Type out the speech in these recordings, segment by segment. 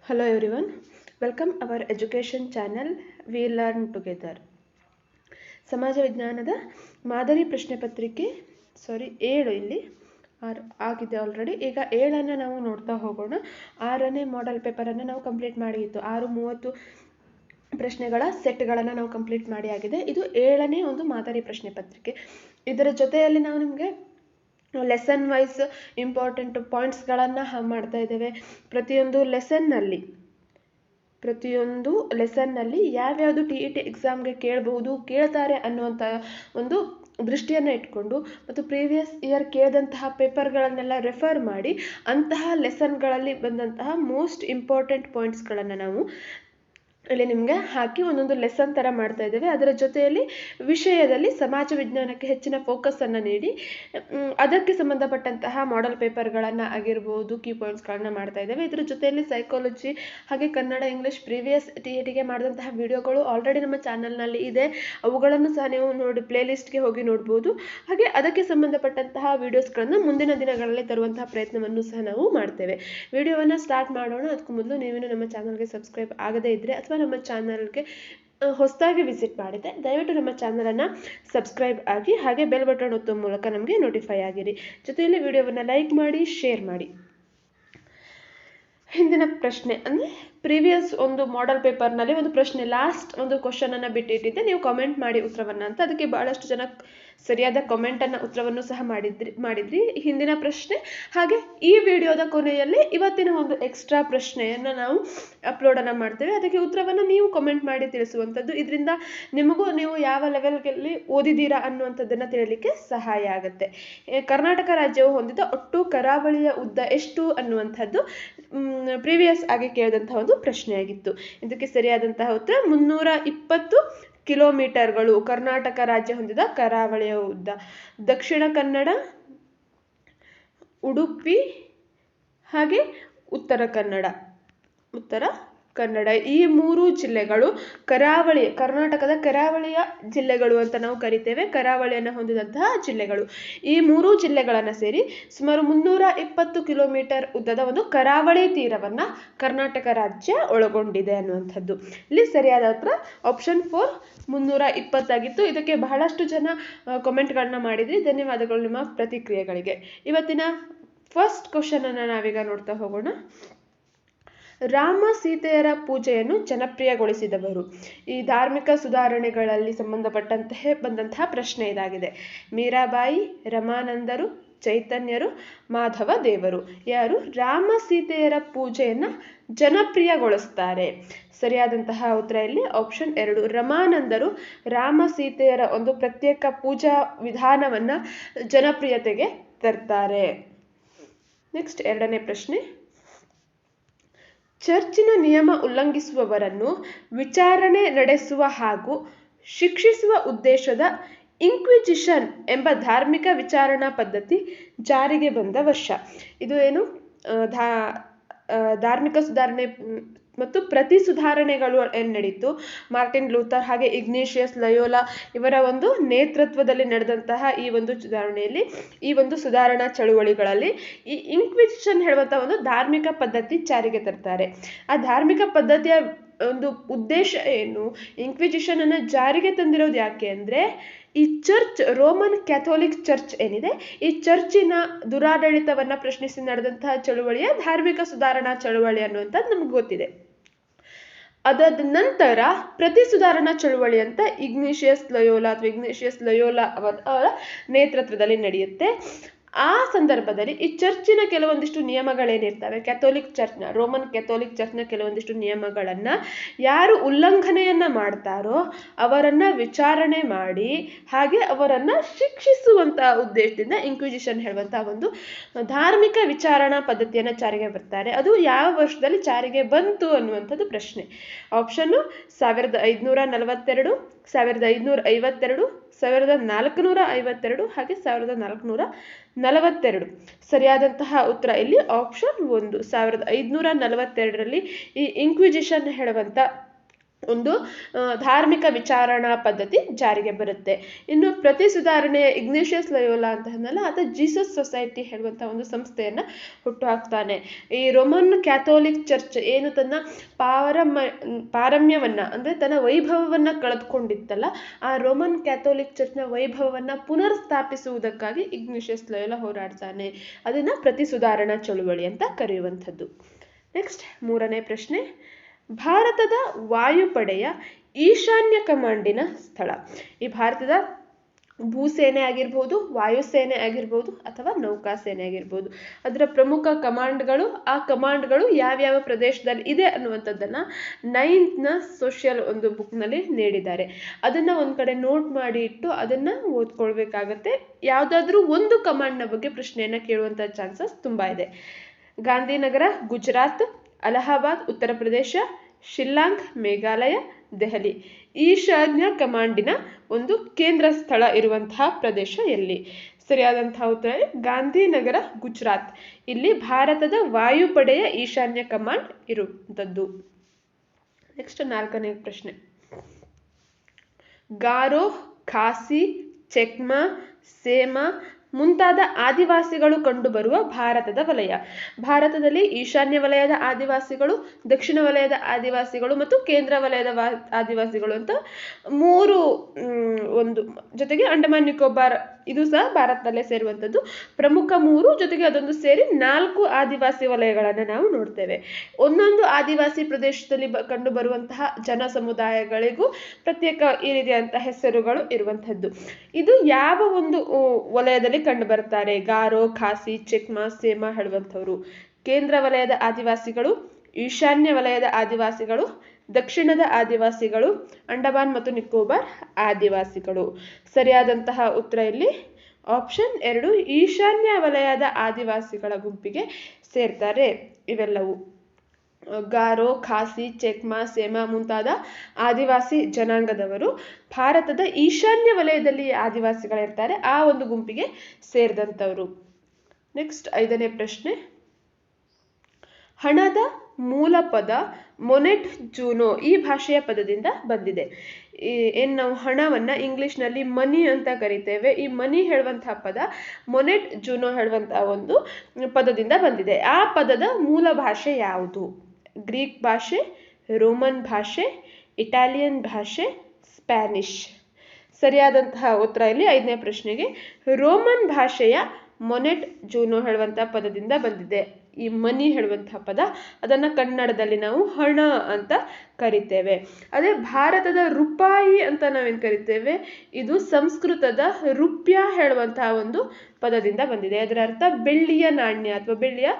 Hello everyone, welcome our education channel We Learn Together. ಸಮಾಜ ವಿಜ್ಞಾನದ ಮಾದರಿ ಪ್ರಶ್ನೆ ಪತ್ರಿಕೆ 7 ಇಲ್ಲಿ ಆಗಿದೆ ಆಲ್ರೆಡಿ. ಈಗ 7ಅನ್ನು ನಾವು ನೋಡ್ತಾ ಹೋಗೋಣ. 6ನೇ ಮಾಡೆಲ್ ಪೇಪರನ್ನು ನಾವು ಕಂಪ್ಲೀಟ್ ಮಾಡಿತ್ತು. 30 ಪ್ರಶ್ನೆಗಳ ಸೆಟ್ಗಳನ್ನು ನಾವು ಕಂಪ್ಲೀಟ್ ಮಾಡಿ ಆಗಿದೆ. ಇದು 7ನೇ ಒಂದು ಮಾದರಿ ಪ್ರಶ್ನೆ ಪತ್ರಿಕೆ. ಇದರ ಜೊತೆಯಲ್ಲಿ ನಾವು ನಿಮಗೆ ಲೆಸನ್ ವೈಸ್ ಇಂಪಾರ್ಟೆಂಟ್ ಪಾಯಿಂಟ್ಸ್ಗಳನ್ನು ಮಾಡ್ತಾ ಇದ್ದೇವೆ. ಪ್ರತಿಯೊಂದು ಲೆಸನ್ನಲ್ಲಿ ಯಾವ್ಯಾವುದು TET ಎಕ್ಸಾಮ್ಗೆ ಕೇಳ್ತಾರೆ ಅನ್ನುವಂಥ ಒಂದು ದೃಷ್ಟಿಯನ್ನು ಇಟ್ಕೊಂಡು ಮತ್ತು ಪ್ರೀವಿಯಸ್ ಇಯರ್ ಕೇಳಿದಂತಹ ಪೇಪರ್ಗಳನ್ನೆಲ್ಲ ರೆಫರ್ ಮಾಡಿ ಅಂತಹ ಲೆಸನ್ಗಳಲ್ಲಿ ಬಂದಂತಹ ಮೋಸ್ಟ್ ಇಂಪಾರ್ಟೆಂಟ್ ಪಾಯಿಂಟ್ಸ್ಗಳನ್ನು ನಾವು ಇಲ್ಲಿ ನಿಮಗೆ ಹಾಕಿ ಒಂದೊಂದು ಲೆಸನ್ ಥರ ಮಾಡ್ತಾ ಇದ್ದೇವೆ. ಅದರ ಜೊತೆಯಲ್ಲಿ ವಿಷಯದಲ್ಲಿ ಸಮಾಜ ವಿಜ್ಞಾನಕ್ಕೆ ಹೆಚ್ಚಿನ ಫೋಕಸನ್ನು ನೀಡಿ ಅದಕ್ಕೆ ಸಂಬಂಧಪಟ್ಟಂತಹ ಮಾಡೆಲ್ ಪೇಪರ್ಗಳನ್ನು ಆಗಿರ್ಬೋದು, ಕೀ ಪಾಯಿಂಟ್ಸ್ಗಳನ್ನು ಮಾಡ್ತಾ ಇದ್ದೇವೆ. ಇದರ ಜೊತೆಯಲ್ಲಿ ಸೈಕಾಲಜಿ ಹಾಗೆ ಕನ್ನಡ, ಇಂಗ್ಲೀಷ್ ಪ್ರೀವಿಯಸ್ TETಗೆ ಮಾಡಿದಂತಹ ವಿಡಿಯೋಗಳು ಆಲ್ರೆಡಿ ನಮ್ಮ ಚಾನಲ್ನಲ್ಲಿ ಇದೆ. ಅವುಗಳನ್ನು ಸಹ ನೀವು ಪ್ಲೇಲಿಸ್ಟ್ಗೆ ಹೋಗಿ ನೋಡ್ಬೋದು. ಹಾಗೆ ಅದಕ್ಕೆ ಸಂಬಂಧಪಟ್ಟಂತಹ ವಿಡಿಯೋಸ್ಗಳನ್ನು ಮುಂದಿನ ದಿನಗಳಲ್ಲಿ ತರುವಂತಹ ಪ್ರಯತ್ನವನ್ನು ಸಹ ನಾವು ಮಾಡ್ತೇವೆ. ವಿಡಿಯೋವನ್ನು ಸ್ಟಾರ್ಟ್ ಮಾಡೋಣ. ಅದಕ್ಕೂ ಮೊದಲು ನೀವೇನು ನಮ್ಮ ಚಾನಲ್ಗೆ ಸಬ್ಸ್ಕ್ರೈಬ್ ಆಗದೇ ಇದ್ದರೆ ಅಥವಾ ನಮ್ಮ ಚಾನಲ್ಗೆ ಹೊಸದಾಗಿ ವಿಸಿಟ್ ಮಾಡಿದೆ, ದಯವಿಟ್ಟು ನಮ್ಮ ಚಾನಲನ್ನು ಸಬ್ಸ್ಕ್ರೈಬ್ ಆಗಿ ಹಾಗೆ ಬೆಲ್ ಬಟನ್ ಒತ್ತುವ ಮೂಲಕ ನಮಗೆ ನೋಟಿಫೈ ಆಗಿರಿ. ಜೊತೆಯಲ್ಲಿ ವಿಡಿಯೋವನ್ನು ಲೈಕ್ ಮಾಡಿ, ಶೇರ್ ಮಾಡಿ. ಹಿಂದಿನ ಪ್ರಶ್ನೆ ಅಂದರೆ ಪ್ರೀವಿಯಸ್ ಒಂದು ಮಾಡೆಲ್ ಪೇಪರ್ನಲ್ಲಿ ಒಂದು ಪ್ರಶ್ನೆ, ಲಾಸ್ಟ್ ಒಂದು ಕ್ವಶನನ್ನು ಬಿಟ್ಟಿಟ್ಟಿದ್ದೆ, ನೀವು ಕಾಮೆಂಟ್ ಮಾಡಿ ಉತ್ತರವನ್ನು ಅಂತ. ಅದಕ್ಕೆ ಬಹಳಷ್ಟು ಜನ ಸರಿಯಾದ ಉತ್ತರವನ್ನು ಸಹ ಮಾಡಿದ್ರಿ ಹಿಂದಿನ ಪ್ರಶ್ನೆ. ಹಾಗೆ ಈ ವಿಡಿಯೋದ ಕೊನೆಯಲ್ಲಿ ಇವತ್ತಿನ ಒಂದು ಎಕ್ಸ್ಟ್ರಾ ಪ್ರಶ್ನೆಯನ್ನು ನಾವು ಅಪ್ಲೋಡನ್ನು ಮಾಡ್ತೇವೆ. ಅದಕ್ಕೆ ಉತ್ತರವನ್ನು ನೀವು ಕಾಮೆಂಟ್ ಮಾಡಿ ತಿಳಿಸುವಂಥದ್ದು. ಇದರಿಂದ ನಿಮಗೂ ನೀವು ಯಾವ ಲೆವೆಲ್ಗೆ ಓದಿದ್ದೀರಾ ಅನ್ನುವಂಥದ್ದನ್ನು ತಿಳಿಯಲಿಕ್ಕೆ ಸಹಾಯ ಆಗುತ್ತೆ. ಕರ್ನಾಟಕ ರಾಜ್ಯವು ಹೊಂದಿದ ಒಟ್ಟು ಕರಾವಳಿಯ ಉದ್ದ ಎಷ್ಟು ಅನ್ನುವಂಥದ್ದು ಪ್ರೀವಿಯಸ್ ಆಗಿ ಕೇಳಿದಂತಹ ಒಂದು ಪ್ರಶ್ನೆಯಾಗಿತ್ತು. ಇದಕ್ಕೆ ಸರಿಯಾದಂತಹ ಉತ್ತರ 320 ಕಿಲೋಮೀಟರ್ಗಳು ಕರ್ನಾಟಕ ರಾಜ್ಯ ಹೊಂದಿದ ಕರಾವಳಿಯ ಉದ್ದ. ದಕ್ಷಿಣ ಕನ್ನಡ, ಉಡುಪಿ ಹಾಗೆ ಉತ್ತರ ಕನ್ನಡ ಈ 3 ಜಿಲ್ಲೆಗಳು ಕರ್ನಾಟಕದ ಕರಾವಳಿಯ ಜಿಲ್ಲೆಗಳು ಅಂತ ನಾವು ಕರಿತೇವೆ. ಕರಾವಳಿಯನ್ನು ಹೊಂದಿದಂತಹ ಜಿಲ್ಲೆಗಳು. ಈ 3 ಜಿಲ್ಲೆಗಳನ್ನು ಸೇರಿ ಸುಮಾರು 320 ಕಿಲೋಮೀಟರ್ ಉದ್ದದ ಒಂದು ಕರಾವಳಿ ತೀರವನ್ನು ಕರ್ನಾಟಕ ರಾಜ್ಯ ಒಳಗೊಂಡಿದೆ ಅನ್ನುವಂಥದ್ದು. ಇಲ್ಲಿ ಸರಿಯಾದ ಉತ್ತರ ಆಪ್ಷನ್ 4 320 ಆಗಿತ್ತು. ಇದಕ್ಕೆ ಬಹಳಷ್ಟು ಜನ ಕಾಮೆಂಟ್ಗಳನ್ನ ಮಾಡಿದ್ರಿ. ಧನ್ಯವಾದಗಳು ನಿಮ್ಮ ಪ್ರತಿಕ್ರಿಯೆಗಳಿಗೆ. ಇವತ್ತಿನ ಫಸ್ಟ್ ಕ್ವಶನ್ ಅನ್ನು ನಾವೀಗ ನೋಡ್ತಾ ಹೋಗೋಣ. ರಾಮ ಸೀತೆಯರ ಪೂಜೆಯನ್ನು ಜನಪ್ರಿಯಗೊಳಿಸಿದವರು. ಈ ಧಾರ್ಮಿಕ ಸುಧಾರಣೆಗಳಲ್ಲಿ ಬಂದಂತಹ ಪ್ರಶ್ನೆ ಇದಾಗಿದೆ. ಮೀರಾಬಾಯಿ, ರಮಾನಂದರು, ಚೈತನ್ಯರು, ಮಾಧವ ದೇವರು. ಯಾರು ರಾಮ ಸೀತೆಯರ ಪೂಜೆಯನ್ನು ಜನಪ್ರಿಯಗೊಳಿಸ್ತಾರೆ? ಸರಿಯಾದಂತಹ ಉತ್ತರ ಇಲ್ಲಿ ಆಪ್ಷನ್ 2 ರಮಾನಂದರು ರಾಮ ಸೀತೆಯರ ಒಂದು ಪ್ರತ್ಯೇಕ ಪೂಜಾ ವಿಧಾನವನ್ನು ಜನಪ್ರಿಯತೆಗೆ ತರ್ತಾರೆ. ನೆಕ್ಸ್ಟ್ 2ನೇ ಪ್ರಶ್ನೆ. ಚರ್ಚಿನ ನಿಯಮ ಉಲ್ಲಂಘಿಸುವವರನ್ನು ವಿಚಾರಣೆ ನಡೆಸುವ ಹಾಗೂ ಶಿಕ್ಷಿಸುವ ಉದ್ದೇಶದ ಇನ್ಕ್ವಿಜಿಷನ್ ಎಂಬ ಧಾರ್ಮಿಕ ವಿಚಾರಣಾ ಪದ್ಧತಿ ಜಾರಿಗೆ ಬಂದ ವರ್ಷ. ಇದು ಏನು ಧಾರ್ಮಿಕ ಸುಧಾರಣೆ ಮತ್ತು ಪ್ರತಿ ಸುಧಾರಣೆಗಳು ನಡೀತು. ಮಾರ್ಟಿನ್ ಲೂಥರ್ ಹಾಗೆ ಇಗ್ನೇಷಿಯಸ್ ಲಯೋಲಾ ಇವರ ಒಂದು ನೇತೃತ್ವದಲ್ಲಿ ನಡೆದಂತಹ ಈ ಒಂದು ಸುಧಾರಣೆಯಲ್ಲಿ, ಈ ಒಂದು ಸುಧಾರಣಾ ಚಳುವಳಿಗಳಲ್ಲಿ ಈ ಇನ್ಕ್ವಿಜಿಷನ್ ಹೇಳುವಂತಹ ಒಂದು ಧಾರ್ಮಿಕ ಪದ್ಧತಿ ಜಾರಿಗೆ ತರ್ತಾರೆ. ಆ ಧಾರ್ಮಿಕ ಪದ್ಧತಿಯ ಒಂದು ಉದ್ದೇಶ ಏನು? ಇನ್ಕ್ವಿಜಿಷನ್ ಅನ್ನು ಜಾರಿಗೆ ತಂದಿರೋದು ಯಾಕೆ ಅಂದ್ರೆ ಈ ರೋಮನ್ ಕ್ಯಾಥೋಲಿಕ್ ಚರ್ಚ್ ಏನಿದೆ, ಈ ಚರ್ಚಿನ ದುರಾಡಳಿತವನ್ನ ಪ್ರಶ್ನಿಸಿ ನಡೆದಂತಹ ಚಳುವಳಿಯ ಧಾರ್ಮಿಕ ಸುಧಾರಣಾ ಚಳುವಳಿ ಅನ್ನುವಂಥದ್ದು ನಮ್ಗೆ ಗೊತ್ತಿದೆ. ಅದಾದ ನಂತರ ಪ್ರತಿ ಸುಧಾರಣಾ ಚಳುವಳಿ ಅಂತ ಇಗ್ನೇಷಿಯಸ್ ಲಯೋಲಾ ಅವರ ನೇತೃತ್ವದಲ್ಲಿ ನಡೆಯುತ್ತೆ. ಆ ಸಂದರ್ಭದಲ್ಲಿ ಈ ಚರ್ಚಿನ ಕೆಲವೊಂದಿಷ್ಟು ನಿಯಮಗಳೇನಿರ್ತವೆ, ರೋಮನ್ ಕ್ಯಾಥೋಲಿಕ್ ಚರ್ಚ್ನ ಕೆಲವೊಂದಿಷ್ಟು ನಿಯಮಗಳನ್ನ ಯಾರು ಉಲ್ಲಂಘನೆಯನ್ನ ಮಾಡ್ತಾರೋ ಅವರನ್ನ ವಿಚಾರಣೆ ಮಾಡಿ ಹಾಗೆ ಅವರನ್ನ ಶಿಕ್ಷಿಸುವಂತಹ ಉದ್ದೇಶದಿಂದ ಇನ್ಕ್ವಿಜಿಷನ್ ಹೇಳುವಂತಹ ಒಂದು ಧಾರ್ಮಿಕ ವಿಚಾರಣಾ ಪದ್ಧತಿಯನ್ನ ಜಾರಿಗೆ ಬರ್ತಾರೆ. ಅದು ಯಾವ ವರ್ಷದಲ್ಲಿ ಜಾರಿಗೆ ಬಂತು ಅನ್ನುವಂಥದ್ದು ಪ್ರಶ್ನೆ. ಆಪ್ಷನ್ 1542, 1552, 1452 ಹಾಗೆ 1442. ಸರಿಯಾದಂತಹ ಉತ್ತರ ಇಲ್ಲಿ ಆಪ್ಷನ್ 1 1542ರಲ್ಲಿ ಈ ಇನ್ಕ್ವಿಜಿಷನ್ ಹೇಳುವಂತ ಒಂದು ಧಾರ್ಮಿಕ ವಿಚಾರಣಾ ಪದ್ಧತಿ ಜಾರಿಗೆ ಬರುತ್ತೆ. ಇನ್ನು ಪ್ರತಿ ಸುಧಾರಣೆ ಇಗ್ನೇಷಿಯಸ್ ಲಯೋಲಾ ಅಂತ ಅನ್ನಲ್ಲ, ಆತ ಜೀಸಸ್ ಸೊಸೈಟಿ ಹೇಳುವಂಥ ಒಂದು ಸಂಸ್ಥೆಯನ್ನು ಹುಟ್ಟುಹಾಕ್ತಾನೆ. ಈ ರೋಮನ್ ಕ್ಯಾಥೋಲಿಕ್ ಚರ್ಚ್ ಏನು ತನ್ನ ಪಾರಮ್ಯವನ್ನು ಅಂದರೆ ತನ್ನ ವೈಭವವನ್ನು ಕಳೆದುಕೊಂಡಿತ್ತಲ್ಲ, ಆ ರೋಮನ್ ಕ್ಯಾಥೋಲಿಕ್ ಚರ್ಚ್ನ ವೈಭವವನ್ನು ಪುನರ್ ಸ್ಥಾಪಿಸುವುದಕ್ಕಾಗಿ ಇಗ್ನೇಷಿಯಸ್ ಲಯೋಲಾ ಹೋರಾಡ್ತಾನೆ. ಅದನ್ನು ಪ್ರತಿ ಸುಧಾರಣಾ ಚಳುವಳಿ ಅಂತ ಕರೆಯುವಂಥದ್ದು. ನೆಕ್ಸ್ಟ್ 3ನೇ ಪ್ರಶ್ನೆ, ಭಾರತದ ವಾಯುಪಡೆಯ ಈಶಾನ್ಯ ಕಮಾಂಡಿನ ಸ್ಥಳ. ಈ ಭಾರತದ ಭೂಸೇನೆ ಆಗಿರ್ಬೋದು, ವಾಯುಸೇನೆ ಆಗಿರ್ಬೋದು, ಅಥವಾ ನೌಕಾಸೇನೆ ಆಗಿರ್ಬೋದು, ಅದರ ಪ್ರಮುಖ ಕಮಾಂಡ್ಗಳು, ಆ ಕಮಾಂಡ್ಗಳು ಯಾವ್ಯಾವ ಪ್ರದೇಶದಲ್ಲಿ ಇದೆ ಅನ್ನುವಂಥದ್ದನ್ನು 9th ಸೋಷಿಯಲ್ ಒಂದು ಬುಕ್ನಲ್ಲಿ ನೀಡಿದ್ದಾರೆ. ಅದನ್ನು ಒಂದು ಕಡೆ ನೋಟ್ ಮಾಡಿ ಇಟ್ಟು ಅದನ್ನು ಓದ್ಕೊಳ್ಬೇಕಾಗತ್ತೆ. ಯಾವುದಾದ್ರೂ ಒಂದು ಕಮಾಂಡ್ನ ಬಗ್ಗೆ ಪ್ರಶ್ನೆಯನ್ನು ಕೇಳುವಂಥ ಚಾನ್ಸಸ್ ತುಂಬ ಇದೆ. ಗಾಂಧಿನಗರ ಗುಜರಾತ್, ಅಲಹಾಬಾದ್ ಉತ್ತರ ಪ್ರದೇಶ, ಶಿಲ್ಲಾಂಗ್ ಮೇಘಾಲಯ, ದೆಹಲಿ. ಈಶಾನ್ಯ ಕಮಾಂಡಿನ ಒಂದು ಕೇಂದ್ರ ಸ್ಥಳ ಇರುವಂತಹ ಪ್ರದೇಶ ಎಲ್ಲಿ? ಸರಿಯಾದಂತಹ ಉತ್ತರ ಗಾಂಧಿನಗರ ಗುಜರಾತ್. ಇಲ್ಲಿ ಭಾರತದ ವಾಯುಪಡೆಯ ಈಶಾನ್ಯ ಕಮಾಂಡ್ ಇರುವಂಥದ್ದು. ನೆಕ್ಸ್ಟ್ 4ನೇ ಪ್ರಶ್ನೆ, ಗಾರೋ, ಖಾಸಿ, ಚೆಕ್ಮಾ, ಸೇಮಾ ಮುಂತಾದ ಆದಿವಾಸಿಗಳು ಕಂಡುಬರುವ ಭಾರತದ ವಲಯ. ಭಾರತದಲ್ಲಿ ಈಶಾನ್ಯ ವಲಯದ ಆದಿವಾಸಿಗಳು, ದಕ್ಷಿಣ ವಲಯದ ಆದಿವಾಸಿಗಳು ಮತ್ತು ಕೇಂದ್ರ ವಲಯದ ಆದಿವಾಸಿಗಳು ಅಂತ 3 ಒಂದು ಜೊತೆಗೆ ಅಂಡಮಾನ್ ನಿಕೋಬಾರ್ ಇದು ಸಹ ಭಾರತದಲ್ಲೇ ಸೇರುವಂಥದ್ದು. ಪ್ರಮುಖ 3 ಜೊತೆಗೆ ಅದೊಂದು ಸೇರಿ 4 ಆದಿವಾಸಿ ವಲಯಗಳನ್ನು ನಾವು ನೋಡ್ತೇವೆ. ಒಂದೊಂದು ಆದಿವಾಸಿ ಪ್ರದೇಶದಲ್ಲಿ ಕಂಡುಬರುವಂತಹ ಜನ ಸಮುದಾಯಗಳಿಗೂ ಪ್ರತ್ಯೇಕ ಈ ರೀತಿಯಾದಂತಹ ಹೆಸರುಗಳು ಇರುವಂಥದ್ದು. ಇದು ಯಾವ ಒಂದು ವಲಯದಲ್ಲಿ ಕಂಡು ಬರ್ತಾರೆ? ಗಾರೋ, ಖಾಸಿ, ಚೆಕ್ಮಾ, ಸೇಮಾ ಹೇಳುವಂಥವ್ರು ಕೇಂದ್ರ ವಲಯದ ಆದಿವಾಸಿಗಳು, ಈಶಾನ್ಯ ವಲಯದ ಆದಿವಾಸಿಗಳು, ದಕ್ಷಿಣದ ಆದಿವಾಸಿಗಳು, ಅಂಡಮಾನ್ ಮತ್ತು ನಿಕೋಬಾರ್ ಆದಿವಾಸಿಗಳು. ಸರಿಯಾದಂತಹ ಉತ್ತರ ಇಲ್ಲಿ ಆಪ್ಷನ್ 2, ಈಶಾನ್ಯ ವಲಯದ ಆದಿವಾಸಿಗಳ ಗುಂಪಿಗೆ ಸೇರ್ತಾರೆ ಇವೆಲ್ಲವೂ. ಗಾರೋ, ಖಾಸಿ, ಚೆಕ್ಮಾ, ಸೇಮಾ ಮುಂತಾದ ಆದಿವಾಸಿ ಜನಾಂಗದವರು ಭಾರತದ ಈಶಾನ್ಯ ವಲಯದಲ್ಲಿ ಆದಿವಾಸಿಗಳಿರ್ತಾರೆ, ಆ ಒಂದು ಗುಂಪಿಗೆ ಸೇರಿದಂಥವರು. ನೆಕ್ಸ್ಟ್ 5ನೇ ಪ್ರಶ್ನೆ, ಹಣದ ಮೂಲ ಪದ ಮೊನೆಟ್ ಜೂನೋ ಈ ಭಾಷೆಯ ಪದದಿಂದ ಬಂದಿದೆ. ಏನು ನಾವು ಹಣವನ್ನು ಇಂಗ್ಲಿಷ್ನಲ್ಲಿ ಮನಿ ಅಂತ ಕರಿತೇವೆ. ಈ ಮನಿ ಹೇಳುವಂತಹ ಪದ ಮೊನೆಟ್ ಜೂನೋ ಹೇಳುವಂತಹ ಒಂದು ಪದದಿಂದ ಬಂದಿದೆ. ಆ ಪದದ ಮೂಲ ಭಾಷೆ ಯಾವುದು? ಗ್ರೀಕ್ ಭಾಷೆ, ರೋಮನ್ ಭಾಷೆ, ಇಟಾಲಿಯನ್ ಭಾಷೆ, ಸ್ಪ್ಯಾನಿಷ್. ಸರಿಯಾದಂತಹ ಉತ್ತರ ಇಲ್ಲಿ 5ನೇ ಪ್ರಶ್ನೆಗೆ ರೋಮನ್ ಭಾಷೆಯ ಮೊನೆಟ್ ಜೂನೋ ಹೇಳುವಂತಹ ಪದದಿಂದ ಬಂದಿದೆ. ಈ ಮನಿ ಹೇಳುವಂತಹ ಪದ ಅದನ್ನು ಕನ್ನಡದಲ್ಲಿ ನಾವು ಹಣ ಅಂತ ಕರಿತೇವೆ. ಅದೇ ಭಾರತದ ರೂಪಾಯಿ ಅಂತ ನಾವೇನು ಕರಿತೇವೆ, ಇದು ಸಂಸ್ಕೃತದ ರುಪ್ಯ ಹೇಳುವಂತಹ ಒಂದು ಪದದಿಂದ ಬಂದಿದೆ. ಅದರ ಅರ್ಥ ಬೆಳ್ಳಿಯ ನಾಣ್ಯ ಅಥವಾ ಬೆಳ್ಳಿಯ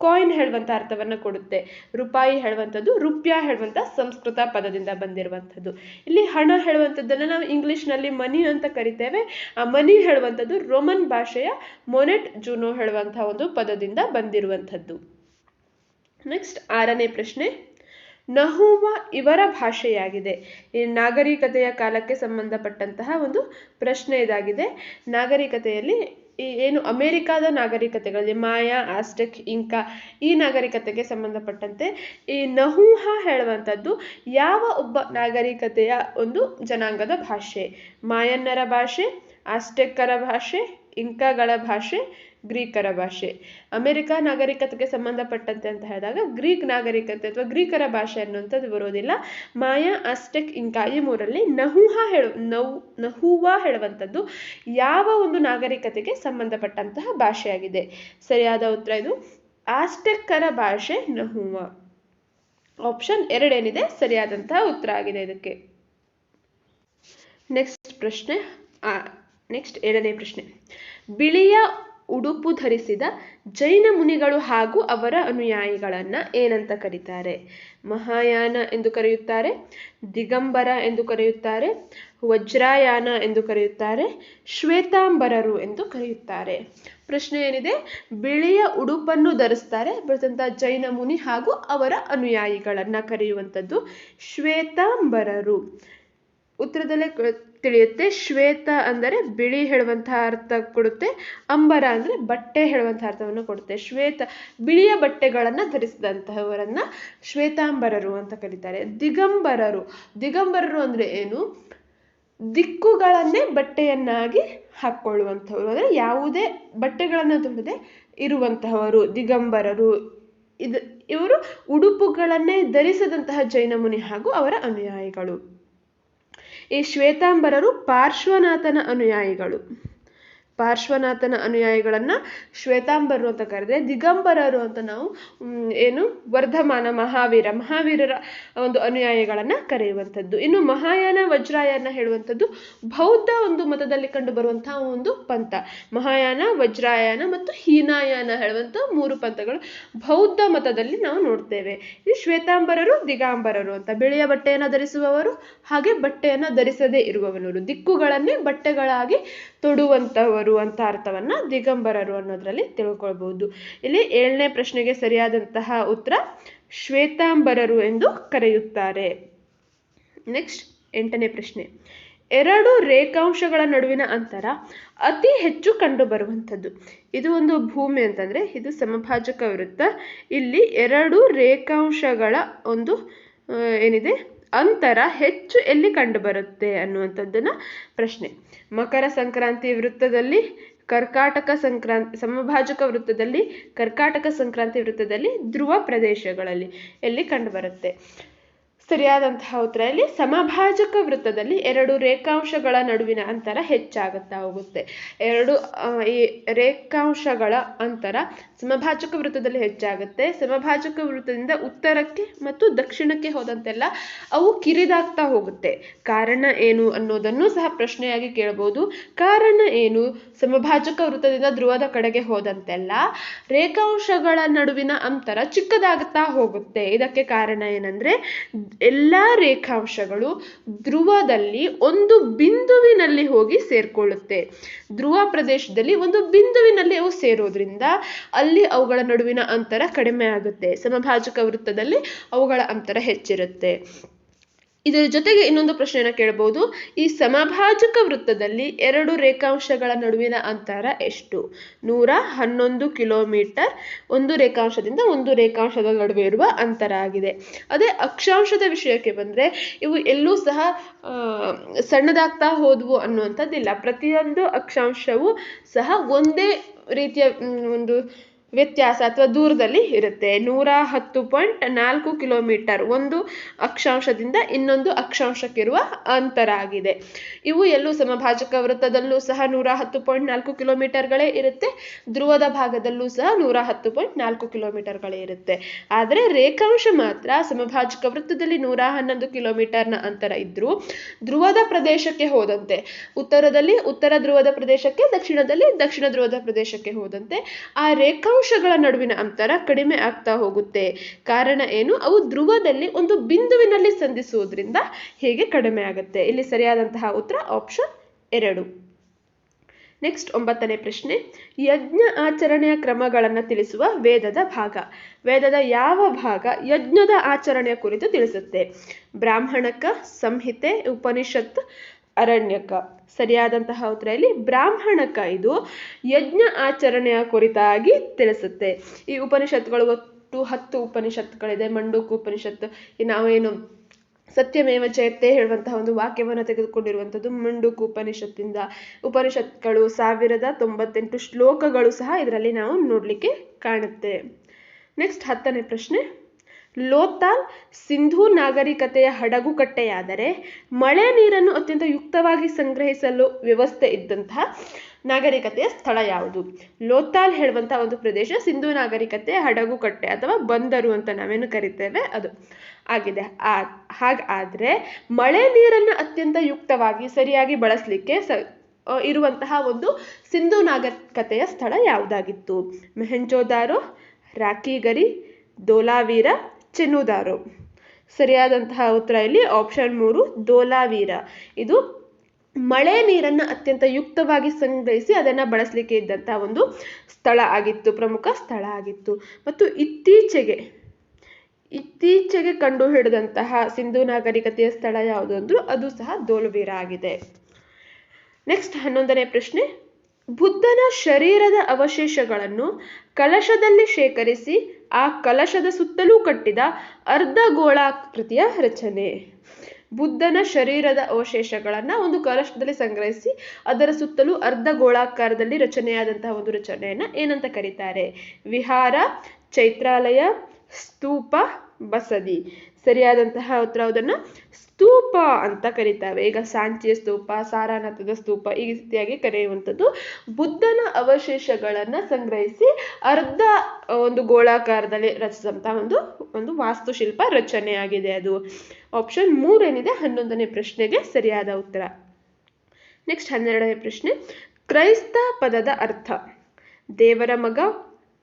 ಕಾಯಿನ್ ಹೇಳುವಂಥ ಅರ್ಥವನ್ನು ಕೊಡುತ್ತೆ. ರೂಪಾಯಿ ಹೇಳುವಂಥದ್ದು ರುಪ್ಯ ಹೇಳುವಂಥ ಸಂಸ್ಕೃತ ಪದದಿಂದ ಬಂದಿರುವಂಥದ್ದು. ಇಲ್ಲಿ ಹಣ ಹೇಳುವಂಥದ್ದನ್ನು ನಾವು ಇಂಗ್ಲಿಷ್ನಲ್ಲಿ ಮನಿ ಅಂತ ಕರಿತೇವೆ. ಆ ಮನಿ ಹೇಳುವಂಥದ್ದು ರೋಮನ್ ಭಾಷೆಯ ಮೊನೆಟ್ ಜೂನೋ ಹೇಳುವಂಥ ಒಂದು ಪದದಿಂದ ಬಂದಿರುವಂಥದ್ದು. ನೆಕ್ಸ್ಟ್ 6ನೇ ಪ್ರಶ್ನೆ, ನಹುವ ಇವರ ಭಾಷೆಯಾಗಿದೆ. ಈ ನಾಗರಿಕತೆಯ ಕಾಲಕ್ಕೆ ಸಂಬಂಧಪಟ್ಟಂತಹ ಒಂದು ಪ್ರಶ್ನೆ ಇದಾಗಿದೆ. ನಾಗರಿಕತೆಯಲ್ಲಿ ಏನು ಅಮೆರಿಕಾದ ನಾಗರಿಕತೆಗಳಲ್ಲಿ ಮಾಯಾ, ಆಸ್ಟೆಕ್, ಇಂಕಾ ಈ ನಾಗರಿಕತೆಗೆ ಸಂಬಂಧಪಟ್ಟಂತೆ ಈ ನಹುಹ ಹೇಳುವಂಥದ್ದು ಯಾವ ಒಬ್ಬ ನಾಗರಿಕತೆಯ ಒಂದು ಜನಾಂಗದ ಭಾಷೆ? ಮಾಯನ್ನರ ಭಾಷೆ, ಆಸ್ಟೆಕ್ಕರ ಭಾಷೆ, ಇಂಕಾಗಳ ಭಾಷೆ, ಗ್ರೀಕರ ಭಾಷೆ. ಅಮೆರಿಕ ನಾಗರಿಕತೆಗೆ ಸಂಬಂಧಪಟ್ಟಂತೆ ಅಂತ ಹೇಳಿದಾಗ ಗ್ರೀಕ್ ನಾಗರಿಕತೆ ಅಥವಾ ಗ್ರೀಕರ ಭಾಷೆ ಅನ್ನುವಂಥದ್ದು ಬರೋದಿಲ್ಲ. ಮಾಯಾ, ಆಸ್ಟೆಕ್, ಇಂಕಾ ಈ 3ರಲ್ಲಿ ನಹುವ ಹೇಳುವಂಥದ್ದು ಯಾವ ಒಂದು ನಾಗರಿಕತೆಗೆ ಸಂಬಂಧಪಟ್ಟಂತಹ ಭಾಷೆಯಾಗಿದೆ? ಸರಿಯಾದ ಉತ್ತರ ಇದು ಆಸ್ಟೆಕ್ಕರ ಭಾಷೆ ನಹುವ. ಆಪ್ಷನ್ 2 ಏನಿದೆ ಸರಿಯಾದಂತಹ ಉತ್ತರ ಆಗಿದೆ ಇದಕ್ಕೆ. ನೆಕ್ಸ್ಟ್ 7ನೇ ಪ್ರಶ್ನೆ, ಬಿಳಿಯ ಉಡುಪು ಧರಿಸಿದ ಜೈನ ಮುನಿಗಳು ಹಾಗೂ ಅವರ ಅನುಯಾಯಿಗಳನ್ನು ಏನಂತ ಕರೀತಾರೆ? ಮಹಾಯಾನ ಎಂದು ಕರೆಯುತ್ತಾರೆ, ದಿಗಂಬರ ಎಂದು ಕರೆಯುತ್ತಾರೆ, ವಜ್ರಾಯಾನ ಎಂದು ಕರೆಯುತ್ತಾರೆ, ಶ್ವೇತಾಂಬರರು ಎಂದು ಕರೆಯುತ್ತಾರೆ. ಪ್ರಶ್ನೆ ಏನಿದೆ, ಬಿಳಿಯ ಉಡುಪನ್ನು ಧರಿಸ್ತಾರೆ ಬರ್ತಂಥ ಜೈನ ಮುನಿ ಹಾಗೂ ಅವರ ಅನುಯಾಯಿಗಳನ್ನು ಕರೆಯುವಂಥದ್ದು ಶ್ವೇತಾಂಬರರು. ಉತ್ತರದಲ್ಲೇ ತಿಳಿಯುತ್ತೆ. ಶ್ವೇತ ಅಂದರೆ ಬಿಳಿ ಹೇಳುವಂತಹ ಅರ್ಥ ಕೊಡುತ್ತೆ. ಅಂಬರ ಅಂದರೆ ಬಟ್ಟೆ ಹೇಳುವಂತಹ ಅರ್ಥವನ್ನು ಕೊಡುತ್ತೆ. ಬಿಳಿಯ ಬಟ್ಟೆಗಳನ್ನು ಧರಿಸಿದಂತಹವರನ್ನ ಶ್ವೇತಾಂಬರರು ಅಂತ ಕರೀತಾರೆ. ದಿಗಂಬರರು ಅಂದ್ರೆ ಏನು? ದಿಕ್ಕುಗಳನ್ನೇ ಬಟ್ಟೆಯನ್ನಾಗಿ ಹಾಕ್ಕೊಳ್ಳುವಂಥವ್ರು, ಅಂದರೆ ಯಾವುದೇ ಬಟ್ಟೆಗಳನ್ನು ತೊಡದೆ ಇರುವಂತಹವರು ದಿಗಂಬರರು. ಇವರು ಉಡುಪುಗಳನ್ನೇ ಧರಿಸದಂತಹ ಜೈನ ಮುನಿ ಹಾಗೂ ಅವರ ಅನುಯಾಯಿಗಳು. ಈ ಶ್ವೇತಾಂಬರರು ಪಾರ್ಶ್ವನಾಥನ ಅನುಯಾಯಿಗಳನ್ನ ಶ್ವೇತಾಂಬರರು ಅಂತ ಕರೆದ್ರೆ, ದಿಗಂಬರರು ಅಂತ ನಾವು ವರ್ಧಮಾನ ಮಹಾವೀರರ ಒಂದು ಅನುಯಾಯಿಗಳನ್ನ ಕರೆಯುವಂಥದ್ದು. ಇನ್ನು ಮಹಾಯಾನ ವಜ್ರಾಯನ ಹೇಳುವಂಥದ್ದು ಬೌದ್ಧ ಒಂದು ಮತದಲ್ಲಿ ಕಂಡು ಬರುವಂತಹ ಒಂದು ಪಂಥ. ಮಹಾಯಾನ, ವಜ್ರಾಯನ ಮತ್ತು ಹೀನಾಯಾನ ಹೇಳುವಂಥ 3 ಪಂಥಗಳು ಬೌದ್ಧ ಮತದಲ್ಲಿ ನಾವು ನೋಡ್ತೇವೆ. ಈ ಶ್ವೇತಾಂಬರರು, ದಿಗಂಬರರು ಅಂತ ಬಿಳಿಯ ಬಟ್ಟೆಯನ್ನು ಧರಿಸುವವರು ಹಾಗೆ ಬಟ್ಟೆಯನ್ನು ಧರಿಸದೇ ಇರುವವರು, ದಿಕ್ಕುಗಳನ್ನೇ ಬಟ್ಟೆಗಳಾಗಿ ತೊಡುವಂತಹವರು ಅಂತ ಅರ್ಥವನ್ನ ದಿಗಂಬರರು ಅನ್ನೋದ್ರಲ್ಲಿ ತಿಳ್ಕೊಳ್ಬಹುದು. ಇಲ್ಲಿ 7ನೇ ಪ್ರಶ್ನೆಗೆ ಸರಿಯಾದಂತಹ ಉತ್ತರ ಶ್ವೇತಾಂಬರರು ಎಂದು ಕರೆಯುತ್ತಾರೆ. ನೆಕ್ಸ್ಟ್ 8ನೇ ಪ್ರಶ್ನೆ. 2 ರೇಖಾಂಶಗಳ ನಡುವಿನ ಅಂತರ ಅತಿ ಹೆಚ್ಚು ಕಂಡು ಬರುವಂಥದ್ದು. ಇದು ಒಂದು ಭೂಮಿ ಅಂತಂದ್ರೆ ಇದು ಸಮಭಾಜಕ ವೃತ್ತ. ಇಲ್ಲಿ 2 ರೇಖಾಂಶಗಳ ಒಂದು ಅಂತರ ಹೆಚ್ಚು ಎಲ್ಲಿ ಕಂಡು ಬರುತ್ತೆ ಅನ್ನುವಂಥದ್ದನ್ನ ಪ್ರಶ್ನೆ. ಮಕರ ಸಂಕ್ರಾಂತಿ ವೃತ್ತದಲ್ಲಿ, ಸಮಭಾಜಕ ವೃತ್ತದಲ್ಲಿ, ಕರ್ಕಾಟಕ ಸಂಕ್ರಾಂತಿ ವೃತ್ತದಲ್ಲಿ, ಧ್ರುವ ಪ್ರದೇಶಗಳಲ್ಲಿ ಎಲ್ಲಿ ಕಂಡು ಬರುತ್ತೆ? ಸರಿಯಾದಂತಹ ಉತ್ತರ ಇಲ್ಲಿ ಸಮಭಾಜಕ ವೃತ್ತದಲ್ಲಿ 2 ರೇಖಾಂಶಗಳ ನಡುವಿನ ಅಂತರ ಹೆಚ್ಚಾಗುತ್ತಾ ಹೋಗುತ್ತೆ. ಈ ರೇಖಾಂಶಗಳ ಅಂತರ ಸಮಭಾಜಕ ವೃತ್ತದಲ್ಲಿ ಹೆಚ್ಚಾಗುತ್ತೆ. ಸಮಭಾಜಕ ವೃತ್ತದಿಂದ ಉತ್ತರಕ್ಕೆ ಮತ್ತು ದಕ್ಷಿಣಕ್ಕೆ ಹೋದಂತೆಲ್ಲ ಅವು ಕಿರಿದಾಗ್ತಾ ಹೋಗುತ್ತೆ. ಕಾರಣ ಏನು ಅನ್ನೋದನ್ನು ಸಹ ಪ್ರಶ್ನೆಯಾಗಿ ಕೇಳಬಹುದು. ಕಾರಣ ಏನು? ಸಮಭಾಜಕ ವೃತ್ತದಿಂದ ಧ್ರುವದ ಕಡೆಗೆ ಹೋದಂತೆಲ್ಲ ರೇಖಾಂಶಗಳ ನಡುವಿನ ಅಂತರ ಚಿಕ್ಕದಾಗುತ್ತಾ ಹೋಗುತ್ತೆ. ಇದಕ್ಕೆ ಕಾರಣ ಏನಂದ್ರೆ, ಎಲ್ಲಾ ರೇಖಾಂಶಗಳು ಧ್ರುವದಲ್ಲಿ ಒಂದು ಬಿಂದುವಿನಲ್ಲಿ ಹೋಗಿ ಸೇರ್ಕೊಳ್ಳುತ್ತೆ. ಧ್ರುವ ಪ್ರದೇಶದಲ್ಲಿ ಒಂದು ಬಿಂದುವಿನಲ್ಲಿ ಅವು ಸೇರೋದ್ರಿಂದ ಅಲ್ಲಿ ಅವುಗಳ ನಡುವಿನ ಅಂತರ ಕಡಿಮೆ ಆಗುತ್ತೆ. ಸಮಭಾಜಕ ವೃತ್ತದಲ್ಲಿ ಅವುಗಳ ಅಂತರ ಹೆಚ್ಚಿರುತ್ತೆ. ಇದರ ಜೊತೆಗೆ ಇನ್ನೊಂದು ಪ್ರಶ್ನೆಯನ್ನು ಕೇಳಬಹುದು. ಈ ಸಮಭಾಜಕ ವೃತ್ತದಲ್ಲಿ 2 ರೇಖಾಂಶಗಳ ನಡುವಿನ ಅಂತರ ಎಷ್ಟು? 111 ಕಿಲೋಮೀಟರ್ ಒಂದು ರೇಖಾಂಶದಿಂದ ಒಂದು ರೇಖಾಂಶದ ನಡುವೆ ಇರುವ ಅಂತರ ಆಗಿದೆ. ಅದೇ ಅಕ್ಷಾಂಶದ ವಿಷಯಕ್ಕೆ ಬಂದ್ರೆ ಇವು ಎಲ್ಲೂ ಸಹ ಸಣ್ಣದಾಗ್ತಾ ಹೋದ್ವು ಅನ್ನುವಂಥದ್ದಿಲ್ಲ. ಪ್ರತಿಯೊಂದು ಅಕ್ಷಾಂಶವು ಸಹ ಒಂದೇ ರೀತಿಯ ಒಂದು ವ್ಯತ್ಯಾಸ ಅಥವಾ ದೂರದಲ್ಲಿ ಇರುತ್ತೆ. 110.4 ಕಿಲೋಮೀಟರ್ ಒಂದು ಅಕ್ಷಾಂಶದಿಂದ ಇನ್ನೊಂದು ಅಕ್ಷಾಂಶಕ್ಕಿರುವ ಅಂತರ ಆಗಿದೆ. ಇವು ಎಲ್ಲೂ ಸಮಭಾಜಕ ವೃತ್ತದಲ್ಲೂ ಸಹ 110.4 ಕಿಲೋಮೀಟರ್ಗಳೇ ಇರುತ್ತೆ. ಧ್ರುವದ ಭಾಗದಲ್ಲೂ ಸಹ 110.4 ಕಿಲೋಮೀಟರ್ಗಳೇ ಇರುತ್ತೆ. ಆದರೆ ರೇಖಾಂಶ ಮಾತ್ರ ಸಮಭಾಜಕ ವೃತ್ತದಲ್ಲಿ 111 ಕಿಲೋಮೀಟರ್ನ ಅಂತರ ಇದ್ರೂ ಧ್ರುವದ ಪ್ರದೇಶಕ್ಕೆ ಹೋದಂತೆ, ಉತ್ತರದಲ್ಲಿ ಉತ್ತರ ಧ್ರುವದ ಪ್ರದೇಶಕ್ಕೆ, ದಕ್ಷಿಣದಲ್ಲಿ ದಕ್ಷಿಣ ಧ್ರುವದ ಪ್ರದೇಶಕ್ಕೆ ಹೋದಂತೆ ಆ ರೇಖಾಂಶಗಳ ನಡುವಿನ ಅಂತರ ಕಡಿಮೆ ಆಗ್ತಾ ಹೋಗುತ್ತೆ. ಕಾರಣ ಏನು? ಅವು ಧ್ರುವದಲ್ಲಿ ಒಂದು ಬಿಂದುವಿನಲ್ಲಿ ಸಂಧಿಸುವುದರಿಂದ ಹೇಗೆ ಕಡಿಮೆ ಆಗುತ್ತೆ. ಇಲ್ಲಿ ಸರಿಯಾದಂತಹ ಉತ್ತರ ಆಪ್ಷನ್ 2. ನೆಕ್ಸ್ಟ್ 9ನೇ ಪ್ರಶ್ನೆ. ಯಜ್ಞ ಆಚರಣೆಯ ಕ್ರಮಗಳನ್ನು ತಿಳಿಸುವ ವೇದದ ಭಾಗ. ವೇದದ ಯಾವ ಭಾಗ ಯಜ್ಞದ ಆಚರಣೆಯ ಕುರಿತು ತಿಳಿಸುತ್ತೆ? ಬ್ರಾಹ್ಮಣಕ, ಸಂಹಿತೆ, ಉಪನಿಷತ್, ಅರಣ್ಯಕ. ಸರಿಯಾದಂತಹ ಉತ್ತರ ಇಲ್ಲಿ ಬ್ರಾಹ್ಮಣಕ. ಇದು ಯಜ್ಞ ಆಚರಣೆಯ ಕುರಿತಾಗಿ ತಿಳಿಸುತ್ತೆ. ಈ ಉಪನಿಷತ್ಗಳು ಒಟ್ಟು 10 ಉಪನಿಷತ್ಗಳಿದೆ. ಮಂಡೂಕ ಉಪನಿಷತ್, ನಾವೇನು ಸತ್ಯಮೇವ ಜಯತೆ ಹೇಳುವಂತಹ ಒಂದು ವಾಕ್ಯವನ್ನು ತೆಗೆದುಕೊಂಡಿರುವಂಥದ್ದು ಮಂಡೂಕ ಉಪನಿಷತ್ತಿಂದ. ಉಪನಿಷತ್ಗಳು 1098 ಶ್ಲೋಕಗಳು ಸಹ ಇದರಲ್ಲಿ ನಾವು ನೋಡ್ಲಿಕ್ಕೆ ಕಾಣುತ್ತೆ. ನೆಕ್ಸ್ಟ್ 10ನೇ ಪ್ರಶ್ನೆ. ಲೋಥಾಲ್ ಸಿಂಧೂ ನಾಗರಿಕತೆಯ ಹಡಗುಕಟ್ಟೆಯಾದರೆ ಮಳೆ ನೀರನ್ನು ಅತ್ಯಂತ ಯುಕ್ತವಾಗಿ ಸಂಗ್ರಹಿಸಲು ವ್ಯವಸ್ಥೆ ಇದ್ದಂತಹ ನಾಗರಿಕತೆಯ ಸ್ಥಳ ಯಾವುದು? ಲೋಥಾಲ್ ಹೇಳುವಂತಹ ಒಂದು ಪ್ರದೇಶ ಸಿಂಧೂ ನಾಗರಿಕತೆಯ ಹಡಗುಕಟ್ಟೆ ಅಥವಾ ಬಂದರು ಅಂತ ನಾವೇನು ಕರಿತೇವೆ ಅದು ಆಗಿದೆ. ಹಾಗಾದ್ರೆ ಮಳೆ ನೀರನ್ನು ಅತ್ಯಂತ ಯುಕ್ತವಾಗಿ ಸರಿಯಾಗಿ ಬಳಸಲಿಕ್ಕೆ ಇರುವಂತಹ ಒಂದು ಸಿಂಧೂ ನಾಗರಿಕತೆಯ ಸ್ಥಳ ಯಾವುದಾಗಿತ್ತು? ಮೊಹೆಂಜೊದಾರೋ, ರಾಖಿಗರಿ, ಧೋಲಾವೀರ, ಚೆನ್ನೂದಾರೋ. ಸರಿಯಾದಂತಹ ಉತ್ತರ ಇಲ್ಲಿ ಆಪ್ಷನ್ 3 ಧೋಲಾವೀರ. ಇದು ಮಳೆ ನೀರನ್ನು ಅತ್ಯಂತ ಯುಕ್ತವಾಗಿ ಸಂಗ್ರಹಿಸಿ ಅದನ್ನು ಬಳಸಲಿಕ್ಕೆ ಇದ್ದಂತಹ ಒಂದು ಸ್ಥಳ ಆಗಿತ್ತು, ಪ್ರಮುಖ ಸ್ಥಳ ಆಗಿತ್ತು. ಮತ್ತು ಇತ್ತೀಚೆಗೆ ಕಂಡು ಹಿಡಿದಂತಹ ಸಿಂಧೂ ನಾಗರಿಕತೆಯ ಸ್ಥಳ ಯಾವುದು ಅಂದ್ರೂ ಅದು ಸಹ ಧೋಲಾವೀರ ಆಗಿದೆ. ನೆಕ್ಸ್ಟ್ 11ನೇ ಪ್ರಶ್ನೆ, ಬುದ್ಧನ ಶರೀರದ ಅವಶೇಷಗಳನ್ನು ಕಲಶದಲ್ಲಿ ಶೇಖರಿಸಿ ಆ ಕಲಶದ ಸುತ್ತಲೂ ಕಟ್ಟಿದ ಅರ್ಧಗೋಳಾಕೃತಿಯ ರಚನೆ. ಬುದ್ಧನ ಶರೀರದ ಅವಶೇಷಗಳನ್ನ ಒಂದು ಕಲಶದಲ್ಲಿ ಸಂಗ್ರಹಿಸಿ ಅದರ ಸುತ್ತಲೂ ಅರ್ಧಗೋಳಾಕಾರದಲ್ಲಿ ರಚನೆಯಾದಂತಹ ಒಂದು ರಚನೆಯನ್ನ ಏನಂತ ಕರೀತಾರೆ? ವಿಹಾರ, ಚೈತ್ರಾಲಯ, ಸ್ತೂಪ, ಬಸದಿ. ಸರಿಯಾದಂತಹ ಉತ್ತರ ಅದನ್ನ ಸ್ತೂಪ ಅಂತ ಕರೀತಾರೆ. ಈಗ ಸಾಂಚಿಯ ಸ್ತೂಪ, ಸಾರನಾಥದ ಸ್ತೂಪ ಈ ರೀತಿಯಾಗಿ ಕರೆಯುವಂಥದ್ದು. ಬುದ್ಧನ ಅವಶೇಷಗಳನ್ನ ಸಂಗ್ರಹಿಸಿ ಅರ್ಧ ಒಂದು ಗೋಳಾಕಾರದಲ್ಲಿ ರಚಿಸಿದಂತಹ ಒಂದು ವಾಸ್ತುಶಿಲ್ಪ ರಚನೆಯಾಗಿದೆ ಅದು. ಆಪ್ಷನ್ 3 ಏನಿದೆ 11ನೇ ಪ್ರಶ್ನೆಗೆ ಸರಿಯಾದ ಉತ್ತರ. ನೆಕ್ಸ್ಟ್ 12ನೇ ಪ್ರಶ್ನೆ, ಕ್ರೈಸ್ತ ಪದದ ಅರ್ಥ. ದೇವರ ಮಗ,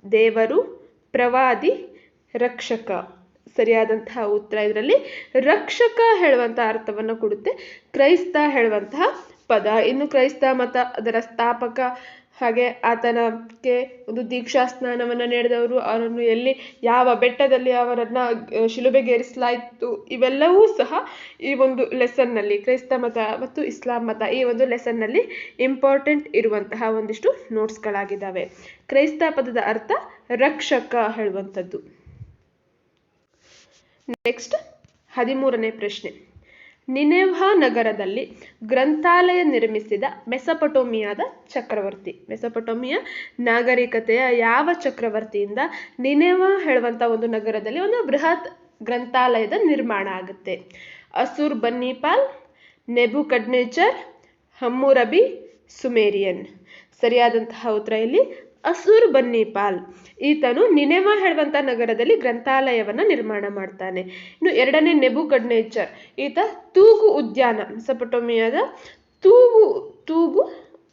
ದೇವರು, ಪ್ರವಾದಿ, ರಕ್ಷಕ. ಸರಿಯಾದಂತಹ ಉತ್ತರ ಇದರಲ್ಲಿ ರಕ್ಷಕ ಹೇಳುವಂತಹ ಅರ್ಥವನ್ನು ಕೊಡುತ್ತೆ ಕ್ರೈಸ್ತ ಹೇಳುವಂತಹ ಪದ. ಇನ್ನು ಕ್ರೈಸ್ತ ಮತ ಅದರ ಸ್ಥಾಪಕ, ಹಾಗೆ ಆತನಕ್ಕೆ ಒಂದು ದೀಕ್ಷಾ ಸ್ನಾನವನ್ನು ನೀಡಿದವರು, ಅವರನ್ನು ಎಲ್ಲಿ ಯಾವ ಬೆಟ್ಟದಲ್ಲಿ ಅವರನ್ನ ಶಿಲುಬೆಗೇರಿಸಲಾಯಿತು, ಇವೆಲ್ಲವೂ ಸಹ ಈ ಒಂದು ಲೆಸನ್ನಲ್ಲಿ ಕ್ರೈಸ್ತ ಮತ ಮತ್ತು ಇಸ್ಲಾಂ ಮತ ಈ ಒಂದು ಲೆಸನ್ನಲ್ಲಿ ಇಂಪಾರ್ಟೆಂಟ್ ಇರುವಂತಹ ಒಂದಿಷ್ಟು ನೋಟ್ಸ್ಗಳಾಗಿದ್ದಾವೆ. ಕ್ರೈಸ್ತ ಪದದ ಅರ್ಥ ರಕ್ಷಕ ಹೇಳುವಂಥದ್ದು. ನೆಕ್ಸ್ಟ್ 13ನೇ ಪ್ರಶ್ನೆ, ನಿನೆವಾ ನಗರದಲ್ಲಿ ಗ್ರಂಥಾಲಯ ನಿರ್ಮಿಸಿದ ಮೆಸೊಪೊಟೇಮಿಯಾದ ಚಕ್ರವರ್ತಿ. ಮೆಸೊಪೊಟೇಮಿಯಾ ನಾಗರಿಕತೆಯ ಯಾವ ಚಕ್ರವರ್ತಿಯಿಂದ ನಿನೆವಾ ಹೇಳುವಂತ ಒಂದು ನಗರದಲ್ಲಿ ಒಂದು ಬೃಹತ್ ಗ್ರಂಥಾಲಯದ ನಿರ್ಮಾಣ ಆಗುತ್ತೆ? ಅಸುರ್ ಬನ್ನಿಪಾಲ್, ನೆಬುಕಡ್ನೆಚ್ಚರ್, ಹಮ್ಮುರಬಿ, ಸುಮೇರಿಯನ್. ಸರಿಯಾದಂತಹ ಉತ್ತರ ಇಲ್ಲಿ ಅಸುರ್ ಬನ್ನಿಪಾಲ್. ಈತನು ನಿನೆವಾ ಹೇಳುವಂತ ನಗರದಲ್ಲಿ ಗ್ರಂಥಾಲಯವನ್ನ ನಿರ್ಮಾಣ ಮಾಡ್ತಾನೆ. ಇನ್ನು 2ನೇ ನೆಬುಕಡ್ನೆಚ್ಚರ್, ಈತ ತೂಗು ಉದ್ಯಾನ, ಮೆಸೊಪೊಟೇಮಿಯಾದ ತೂಗು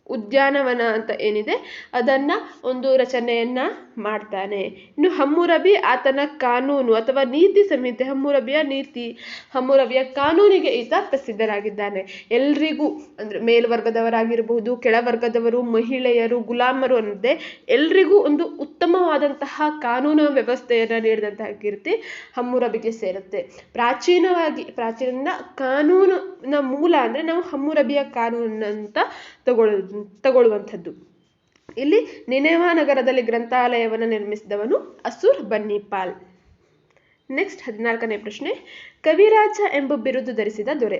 ಉದ್ಯಾನವನ ಅಂತ ಏನಿದೆ ಅದನ್ನ ಒಂದು ರಚನೆಯನ್ನ ಮಾಡ್ತಾನೆ. ಇನ್ನು ಹಮ್ಮುರಬಿ ಆತನ ಕಾನೂನು ಅಥವಾ ನೀತಿ ಸಂಹಿತೆ, ಹಮ್ಮುರಬಿಯ ಕಾನೂನಿಗೆ ಈತ ಪ್ರಸಿದ್ಧರಾಗಿದ್ದಾನೆ. ಎಲ್ರಿಗೂ ಅಂದ್ರೆ ಮೇಲ್ವರ್ಗದವರಾಗಿರಬಹುದು, ಕೆಳವರ್ಗದವರು, ಮಹಿಳೆಯರು, ಗುಲಾಮರು ಅನ್ನದೆ ಎಲ್ರಿಗೂ ಒಂದು ಉತ್ತಮವಾದಂತಹ ಕಾನೂನು ವ್ಯವಸ್ಥೆಯನ್ನ ನೀಡಿದಂತಹ ಕೀರ್ತಿ ಹಮ್ಮುರಬಿಗೆ ಸೇರುತ್ತೆ. ಪ್ರಾಚೀನ ಕಾನೂನಿನ ಮೂಲ ಅಂದ್ರೆ ನಾವು ಹಮ್ಮುರಬಿಯ ಕಾನೂನು ಅಂತ ತಗೊಳ್ಳುವಂಥದ್ದು. ಇಲ್ಲಿ ನಿನೆವಾ ನಗರದಲ್ಲಿ ಗ್ರಂಥಾಲಯವನ್ನು ನಿರ್ಮಿಸಿದವನು ಅಸುರ್ ಬನ್ನಿಪಾಲ್. ನೆಕ್ಸ್ಟ್ 14ನೇ ಪ್ರಶ್ನೆ, ಕವಿರಾಜ ಎಂಬ ಬಿರುದು ಧರಿಸಿದ ದೊರೆ.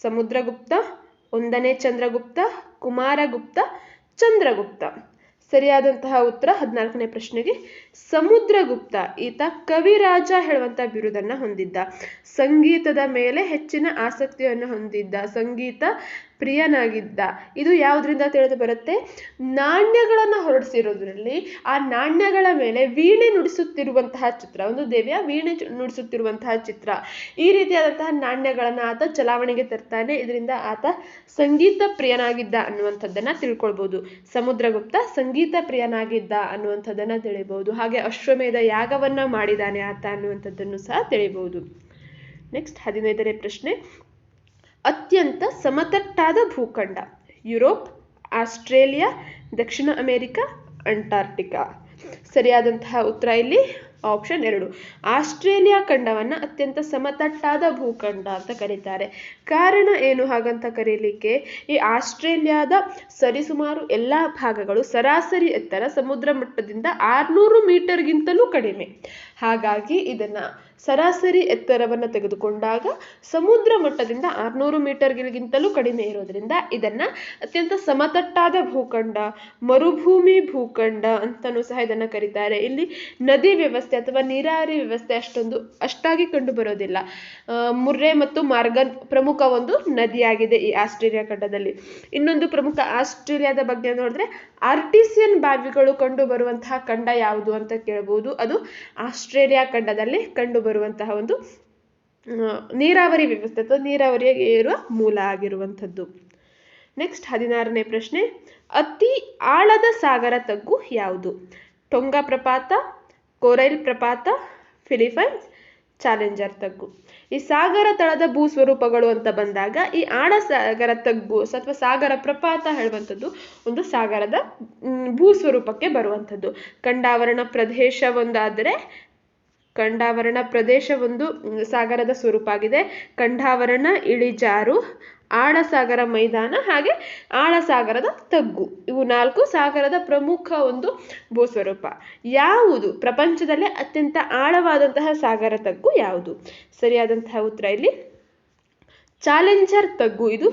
ಸಮುದ್ರಗುಪ್ತ, 1ನೇ ಚಂದ್ರಗುಪ್ತ, ಕುಮಾರಗುಪ್ತ, ಚಂದ್ರಗುಪ್ತ. ಸರಿಯಾದಂತಹ ಉತ್ತರ 14ನೇ ಪ್ರಶ್ನೆಗೆ ಸಮುದ್ರಗುಪ್ತ. ಈತ ಕವಿರಾಜ ಹೇಳುವಂತ ಬಿರುದನ್ನ ಹೊಂದಿದ್ದ. ಸಂಗೀತದ ಮೇಲೆ ಹೆಚ್ಚಿನ ಆಸಕ್ತಿಯನ್ನು ಹೊಂದಿದ್ದ, ಸಂಗೀತ ಪ್ರಿಯನಾಗಿದ್ದ. ಇದು ಯಾವುದರಿಂದ ತಿಳಿದು ಬರುತ್ತೆ? ನಾಣ್ಯಗಳನ್ನು ಹೊರಡಿಸಿರೋದ್ರಲ್ಲಿ ಆ ನಾಣ್ಯಗಳ ಮೇಲೆ ವೀಣೆ ನುಡಿಸುತ್ತಿರುವಂತಹ ಚಿತ್ರ, ಒಂದು ದೇವಿಯ ವೀಣೆ ನುಡಿಸುತ್ತಿರುವಂತಹ ಚಿತ್ರ, ಈ ರೀತಿಯಾದಂತಹ ನಾಣ್ಯಗಳನ್ನ ಆತ ಚಲಾವಣೆಗೆ ತರ್ತಾನೆ. ಇದರಿಂದ ಆತ ಸಂಗೀತ ಪ್ರಿಯನಾಗಿದ್ದ ಅನ್ನುವಂಥದ್ದನ್ನ ತಿಳ್ಕೊಳ್ಬಹುದು. ಸಮುದ್ರಗುಪ್ತ ಸಂಗೀತ ಪ್ರಿಯನಾಗಿದ್ದ ಅನ್ನುವಂಥದ್ದನ್ನ ತಿಳಿಬಹುದು. ಹಾಗೆ ಅಶ್ವಮೇಧ ಯಾಗವನ್ನ ಮಾಡಿದಾನೆ ಆತ ಅನ್ನುವಂಥದ್ದನ್ನು ಸಹ ತಿಳಿಬಹುದು. ನೆಕ್ಸ್ಟ್ 15ನೇ ಪ್ರಶ್ನೆ, ಅತ್ಯಂತ ಸಮತಟ್ಟಾದ ಭೂಖಂಡ. ಯುರೋಪ್, ಆಸ್ಟ್ರೇಲಿಯಾ, ದಕ್ಷಿಣ ಅಮೆರಿಕ, ಅಂಟಾರ್ಟಿಕಾ. ಸರಿಯಾದಂತಹ ಉತ್ತರ ಇಲ್ಲಿ ಆಪ್ಷನ್ 2, ಆಸ್ಟ್ರೇಲಿಯಾ ಖಂಡವನ್ನ ಅತ್ಯಂತ ಸಮತಟ್ಟಾದ ಭೂಖಂಡ ಅಂತ ಕರೀತಾರೆ. ಕಾರಣ ಏನು ಹಾಗಂತ ಕರೀಲಿಕ್ಕೆ? ಈ ಆಸ್ಟ್ರೇಲಿಯಾದ ಸರಿಸುಮಾರು ಎಲ್ಲಾ ಭಾಗಗಳು ಸರಾಸರಿ ಎತ್ತರ ಸಮುದ್ರ ಮಟ್ಟದಿಂದ 600 ಮೀಟರ್ಗಿಂತಲೂ ಕಡಿಮೆ. ಹಾಗಾಗಿ ಇದನ್ನ ಸರಾಸರಿ ಎತ್ತರವನ್ನು ತೆಗೆದುಕೊಂಡಾಗ ಸಮುದ್ರ ಮಟ್ಟದಿಂದ 600 ಮೀಟರ್ಗಿಂತಲೂ ಕಡಿಮೆ ಇರೋದ್ರಿಂದ ಇದನ್ನ ಅತ್ಯಂತ ಸಮತಟ್ಟಾದ ಭೂಖಂಡ, ಮರುಭೂಮಿ ಭೂಖಂಡ ಅಂತಲೂ ಸಹ ಇದನ್ನ ಕರೀತಾರೆ. ಇಲ್ಲಿ ನದಿ ವ್ಯವಸ್ಥೆ ಅಥವಾ ನೀರಾವರಿ ವ್ಯವಸ್ಥೆ ಅಷ್ಟಾಗಿ ಕಂಡು ಬರೋದಿಲ್ಲ. ಮುರ್ರೆ ಮತ್ತು ಮಾರ್ಗನ್ ಪ್ರಮುಖ ಒಂದು ನದಿಯಾಗಿದೆ ಈ ಆಸ್ಟ್ರೇಲಿಯಾ ಖಂಡದಲ್ಲಿ. ಇನ್ನೊಂದು ಪ್ರಮುಖ ಆಸ್ಟ್ರೇಲಿಯಾದ ಬಗ್ಗೆ ನೋಡಿದ್ರೆ ಆರ್ಟಿಸಿಯನ್ ಬಾವಿಗಳು ಕಂಡು ಬರುವಂತಹ ಖಂಡ ಯಾವುದು ಅಂತ ಕೇಳಬಹುದು. ಅದು ಆಸ್ಟ್ರೇಲಿಯಾ ಖಂಡದಲ್ಲಿ ಕಂಡು ಬರುವಂತಹ ಒಂದು ನೀರಾವರಿ ವ್ಯವಸ್ಥೆ ಅಥವಾ ನೀರಾವರಿಗೆ ಇರುವ ಮೂಲ ಆಗಿರುವಂಥದ್ದು. ನೆಕ್ಸ್ಟ್ 16ನೇ ಪ್ರಶ್ನೆ, ಅತಿ ಆಳದ ಸಾಗರ ತಗ್ಗು ಯಾವುದು? ಟೊಂಗಾ ಪ್ರಪಾತ, ಕೊರೈಲ್ ಪ್ರಪಾತ, ಫಿಲಿಪೈನ್ಸ್, ಚಾಲೆಂಜರ್ ತಗ್ಗು. ಈ ಸಾಗರ ತಳದ ಭೂಸ್ವರೂಪಗಳು ಅಂತ ಬಂದಾಗ ಈ ಆಳ ಸಾಗರ ತಗ್ಗು ಅಥವಾ ಸಾಗರ ಪ್ರಪಾತ ಹೇಳುವಂಥದ್ದು ಒಂದು ಸಾಗರದ ಭೂಸ್ವರೂಪಕ್ಕೆ ಬರುವಂಥದ್ದು. ಖಂಡಾವರಣ ಪ್ರದೇಶ ಒಂದಾದರೆ ಖಂಡಾವರಣ ಪ್ರದೇಶ ಒಂದು ಸಾಗರದ ಸ್ವರೂಪ ಆಗಿದೆ. ಖಂಡಾವರಣ, ಇಳಿಜಾರು, ಆಳಸಾಗರ ಮೈದಾನ ಹಾಗೆ ಆಳಸಾಗರದ ತಗ್ಗು, ಇವು 4 ಸಾಗರದ ಪ್ರಮುಖ ಒಂದು ಭೂಸ್ವರೂಪ. ಯಾವುದು ಪ್ರಪಂಚದಲ್ಲೇ ಅತ್ಯಂತ ಆಳವಾದಂತಹ ಸಾಗರ ತಗ್ಗು ಯಾವುದು? ಸರಿಯಾದಂತಹ ಉತ್ತರ ಇಲ್ಲಿ ಚಾಲೆಂಜರ್ ತಗ್ಗು. ಇದು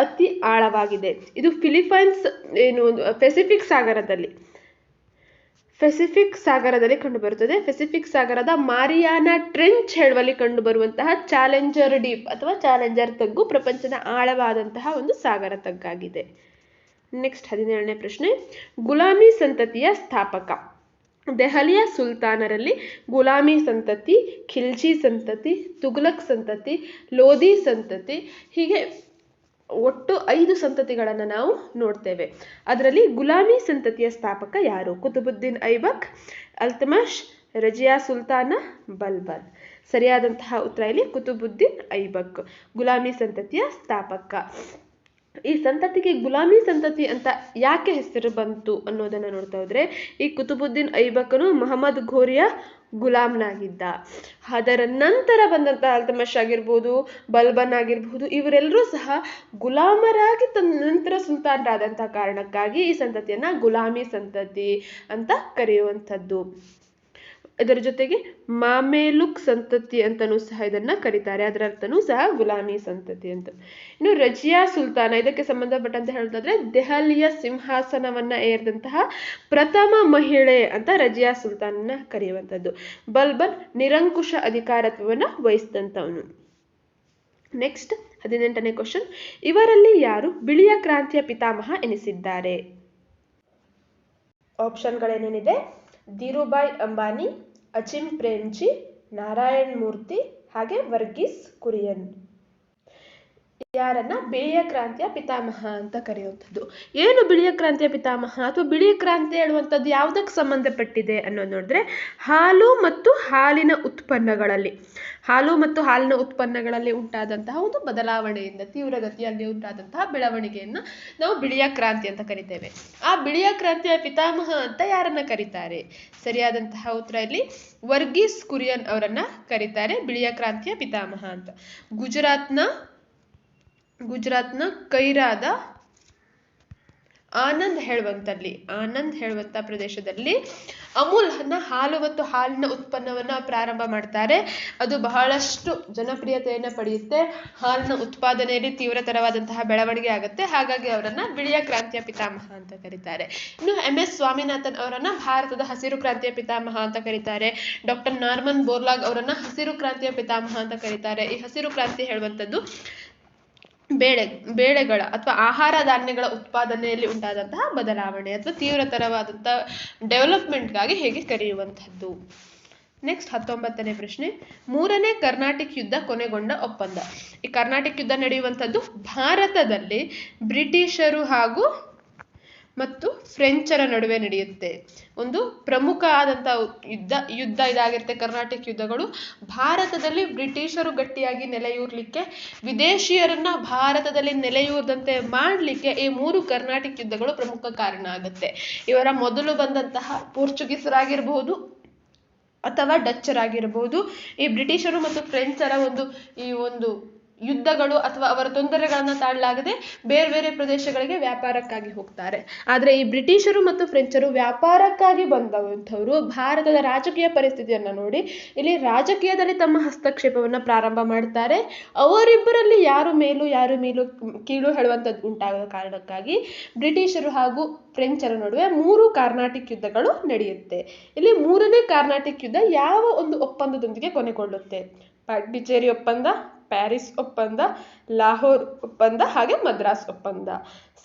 ಅತಿ ಆಳವಾಗಿದೆ. ಇದು ಫಿಲಿಪೈನ್ಸ್ ಪೆಸಿಫಿಕ್ ಸಾಗರದಲ್ಲಿ ಕಂಡುಬರುತ್ತದೆ. ಪೆಸಿಫಿಕ್ ಸಾಗರದ ಮಾರಿಯಾನಾ ಟ್ರೆಂಚ್ ಹೇಳುವಲ್ಲಿ ಕಂಡುಬರುವಂತಹ ಚಾಲೆಂಜರ್ ಡೀಪ್ ಅಥವಾ ಚಾಲೆಂಜರ್ ತಗ್ಗು ಪ್ರಪಂಚದ ಆಳವಾದಂತಹ ಒಂದು ಸಾಗರ ತಗ್ಗಾಗಿದೆ. ನೆಕ್ಸ್ಟ್ 17ನೇ ಪ್ರಶ್ನೆ. ಗುಲಾಮಿ ಸಂತತಿಯ ಸ್ಥಾಪಕ. ದೆಹಲಿಯ ಸುಲ್ತಾನರಲ್ಲಿ ಗುಲಾಮಿ ಸಂತತಿ, ಖಿಲ್ಜಿ ಸಂತತಿ, ತುಘಲಕ್ ಸಂತತಿ, ಲೋಧಿ ಸಂತತಿ, ಹೀಗೆ ಒಟ್ಟು 5 ಸಂತತಿಗಳನ್ನು ನಾವು ನೋಡ್ತೇವೆ. ಅದರಲ್ಲಿ ಗುಲಾಮಿ ಸಂತತಿಯ ಸ್ಥಾಪಕ ಯಾರು? ಕುತುಬುದ್ದೀನ್ ಐಬಕ್, ಅಲ್ತಮಷ್, ರಜಿಯಾ ಸುಲ್ತಾನ, ಬಲ್ಬನ್. ಸರಿಯಾದಂತಹ ಉತ್ತರ ಇಲ್ಲಿ ಕುತುಬುದ್ದೀನ್ ಐಬಕ್ ಗುಲಾಮಿ ಸಂತತಿಯ ಸ್ಥಾಪಕ. ಈ ಸಂತತಿಗೆ ಗುಲಾಮಿ ಸಂತತಿ ಅಂತ ಯಾಕೆ ಹೆಸರು ಬಂತು ಅನ್ನೋದನ್ನು ನೋಡ್ತಾ ಹೋದ್ರೆ, ಈ ಕುತುಬುದ್ದೀನ್ ಐಬಕನು ಮಹಮ್ಮದ್ ಘೋರಿಯ ಗುಲಾಮ್ನಾಗಿದ್ದ. ಅದರ ನಂತರ ಬಂದಂತಹ ಅಲ್ತಮಷ್ ಆಗಿರ್ಬೋದು, ಬಲ್ಬನ್ ಆಗಿರ್ಬೋದು, ಇವರೆಲ್ಲರೂ ಸಹ ಗುಲಾಮರಾಗಿ ನಂತರ ಸುಲ್ತಾನರಾದಂತಹ ಕಾರಣಕ್ಕಾಗಿ ಈ ಸಂತತಿಯನ್ನ ಗುಲಾಮಿ ಸಂತತಿ ಅಂತ ಕರೆಯುವಂಥದ್ದು. ಇದರ ಜೊತೆಗೆ ಮಾಮೇಲುಕ್ ಸಂತತಿ ಅಂತನೂ ಸಹ ಇದನ್ನ ಕರೀತಾರೆ. ಅದರ ಅರ್ಥನೂ ಸಹ ಗುಲಾಮಿ ಸಂತತಿ ಅಂತ. ಇನ್ನು ರಜಿಯಾ ಸುಲ್ತಾನ, ಇದಕ್ಕೆ ಸಂಬಂಧಪಟ್ಟಂತೆ ಹೇಳೋದಾದ್ರೆ ದೆಹಲಿಯ ಸಿಂಹಾಸನವನ್ನ ಏರಿದಂತಹ ಪ್ರಥಮ ಮಹಿಳೆ ಅಂತ ರಜಿಯಾ ಸುಲ್ತಾನನ್ನ ಕರೆಯುವಂಥದ್ದು. ಬಲ್ಬನ್ ನಿರಂಕುಶ ಅಧಿಕಾರತ್ವವನ್ನ ವಹಿಸಿದಂಥವನು. ನೆಕ್ಸ್ಟ್ 18ನೇ ಕ್ವಶನ್. ಇವರಲ್ಲಿ ಯಾರು ಬಿಳಿಯ ಕ್ರಾಂತಿಯ ಪಿತಾಮಹ ಎನಿಸಿದ್ದಾರೆ? ಆಪ್ಷನ್ಗಳೇನೇನಿದೆ? ಧೀರುಭಾಯ್ ಅಂಬಾನಿ, ಅಚಿಮ್ ಪ್ರೇಮ್ಜಿ, ನಾರಾಯಣ್ ಮೂರ್ತಿ ಹಾಗೆ ವರ್ಗೀಸ್ ಕುರಿಯನ್. ಯಾರನ್ನ ಬಿಳಿಯ ಕ್ರಾಂತಿಯ ಪಿತಾಮಹ ಅಂತ ಕರೆಯುವಂಥದ್ದು. ಏನು ಬಿಳಿಯ ಕ್ರಾಂತಿಯ ಪಿತಾಮಹ ಅಥವಾ ಬಿಳಿಯ ಕ್ರಾಂತಿ ಹೇಳುವಂಥದ್ದು ಯಾವುದಕ್ಕೆ ಸಂಬಂಧಪಟ್ಟಿದೆ ಅನ್ನೋದು ನೋಡಿದ್ರೆ, ಹಾಲು ಮತ್ತು ಹಾಲಿನ ಉತ್ಪನ್ನಗಳಲ್ಲಿ ಉಂಟಾದಂತಹ ಒಂದು ಬದಲಾವಣೆಯಿಂದ ತೀವ್ರಗತಿಯಲ್ಲಿ ಉಂಟಾದಂತಹ ಬೆಳವಣಿಗೆಯನ್ನು ನಾವು ಬಿಳಿಯ ಕ್ರಾಂತಿ ಅಂತ ಕರಿತೇವೆ. ಆ ಬಿಳಿಯ ಕ್ರಾಂತಿಯ ಪಿತಾಮಹ ಅಂತ ಯಾರನ್ನ ಕರೀತಾರೆ? ಸರಿಯಾದಂತಹ ಉತ್ತರ ಇಲ್ಲಿ ವರ್ಗೀಸ್ ಕುರಿಯನ್ ಅವರನ್ನ ಕರೀತಾರೆ ಬಿಳಿಯ ಕ್ರಾಂತಿಯ ಪಿತಾಮಹ ಅಂತ. ಗುಜರಾತ್ನ ಕೈರಾದ ಆನಂದ್ ಹೇಳುವಂತ ಪ್ರದೇಶದಲ್ಲಿ ಅಮೂಲ್ ಹಾಲು ಮತ್ತು ಹಾಲಿನ ಉತ್ಪನ್ನವನ್ನ ಪ್ರಾರಂಭ ಮಾಡ್ತಾರೆ. ಅದು ಬಹಳಷ್ಟು ಜನಪ್ರಿಯತೆಯನ್ನು ಪಡೆಯುತ್ತೆ. ಹಾಲಿನ ಉತ್ಪಾದನೆಯಲ್ಲಿ ತೀವ್ರತರವಾದಂತಹ ಬೆಳವಣಿಗೆ ಆಗುತ್ತೆ. ಹಾಗಾಗಿ ಅವರನ್ನ ಬಿಳಿಯ ಕ್ರಾಂತಿಯ ಪಿತಾಮಹ ಅಂತ ಕರೀತಾರೆ. ಇನ್ನು MS ಸ್ವಾಮಿನಾಥನ್ ಅವರನ್ನ ಭಾರತದ ಹಸಿರು ಕ್ರಾಂತಿಯ ಪಿತಾಮಹ ಅಂತ ಕರೀತಾರೆ. ಡಾಕ್ಟರ್ ನಾರ್ಮನ್ ಬೋರ್ಲಾಗ್ ಅವರನ್ನ ಹಸಿರು ಕ್ರಾಂತಿಯ ಪಿತಾಮಹ ಅಂತ ಕರೀತಾರೆ. ಈ ಹಸಿರು ಕ್ರಾಂತಿ ಹೇಳುವಂಥದ್ದು ಬೇಳೆಗಳ ಅಥವಾ ಆಹಾರ ಧಾನ್ಯಗಳ ಉತ್ಪಾದನೆಯಲ್ಲಿ ಉಂಟಾದಂತಹ ಬದಲಾವಣೆ ಅಥವಾ ತೀವ್ರತರವಾದಂತಹ ಡೆವಲಪ್ಮೆಂಟ್ಗಾಗಿ ಹೇಗೆ ಕರೆಯುವಂಥದ್ದು. ನೆಕ್ಸ್ಟ್ 19ನೇ ಪ್ರಶ್ನೆ. 3ನೇ ಕರ್ನಾಟಿಕ್ ಯುದ್ಧ ಕೊನೆಗೊಂಡ ಒಪ್ಪಂದ. ಈ ಕರ್ನಾಟಿಕ್ ಯುದ್ಧ ನಡೆಯುವಂಥದ್ದು ಭಾರತದಲ್ಲಿ ಬ್ರಿಟಿಷರು ಮತ್ತು ಫ್ರೆಂಚರ ನಡುವೆ ನಡೆಯುತ್ತೆ. ಒಂದು ಪ್ರಮುಖ ಆದಂತಹ ಯುದ್ಧ ಇದಾಗಿರುತ್ತೆ ಕರ್ನಾಟಿಕ್ ಯುದ್ಧಗಳು. ಭಾರತದಲ್ಲಿ ಬ್ರಿಟಿಷರು ಗಟ್ಟಿಯಾಗಿ ನೆಲೆಯೂರ್ಲಿಕ್ಕೆ, ವಿದೇಶಿಯರನ್ನ ಭಾರತದಲ್ಲಿ ನೆಲೆಯೂರದಂತೆ ಮಾಡಲಿಕ್ಕೆ ಈ 3 ಕರ್ನಾಟಿಕ್ ಯುದ್ಧಗಳು ಪ್ರಮುಖ ಕಾರಣ ಆಗುತ್ತೆ. ಇವರ ಮೊದಲು ಬಂದಂತಹ ಪೋರ್ಚುಗೀಸರಾಗಿರ್ಬಹುದು ಅಥವಾ ಡಚ್ಚರಾಗಿರ್ಬಹುದು, ಈ ಬ್ರಿಟಿಷರು ಮತ್ತು ಫ್ರೆಂಚರ ಒಂದು ಯುದ್ಧಗಳು ಅಥವಾ ಅವರ ತೊಂದರೆಗಳನ್ನ ತಾಳಲಾಗದೆ ಬೇರೆ ಬೇರೆ ಪ್ರದೇಶಗಳಿಗೆ ವ್ಯಾಪಾರಕ್ಕಾಗಿ ಹೋಗ್ತಾರೆ. ಆದ್ರೆ ಈ ಬ್ರಿಟಿಷರು ಮತ್ತು ಫ್ರೆಂಚರು ವ್ಯಾಪಾರಕ್ಕಾಗಿ ಬಂದಂಥವ್ರು ಭಾರತದ ರಾಜಕೀಯ ಪರಿಸ್ಥಿತಿಯನ್ನ ನೋಡಿ ಇಲ್ಲಿ ರಾಜಕೀಯದಲ್ಲಿ ತಮ್ಮ ಹಸ್ತಕ್ಷೇಪವನ್ನ ಪ್ರಾರಂಭ ಮಾಡ್ತಾರೆ. ಅವರಿಬ್ಬರಲ್ಲಿ ಯಾರು ಮೇಲು ಕೀಳು ಹೇಳುವಂಥದ್ದು ಉಂಟಾಗದ ಕಾರಣಕ್ಕಾಗಿ ಬ್ರಿಟಿಷರು ಹಾಗೂ ಫ್ರೆಂಚರ ನಡುವೆ 3 ಕಾರ್ನಾಟಿಕ್ ಯುದ್ಧಗಳು ನಡೆಯುತ್ತೆ. ಇಲ್ಲಿ 3ನೇ ಕಾರ್ನಾಟಿಕ್ ಯುದ್ಧ ಯಾವ ಒಂದು ಒಪ್ಪಂದದೊಂದಿಗೆ ಕೊನೆಗೊಳ್ಳುತ್ತೆ? ಪಾಂಡಿಚೇರಿ ಒಪ್ಪಂದ, ಪ್ಯಾರಿಸ್ ಒಪ್ಪಂದ, ಲಾಹೋರ್ ಒಪ್ಪಂದ ಹಾಗೆ ಮದ್ರಾಸ್ ಒಪ್ಪಂದ.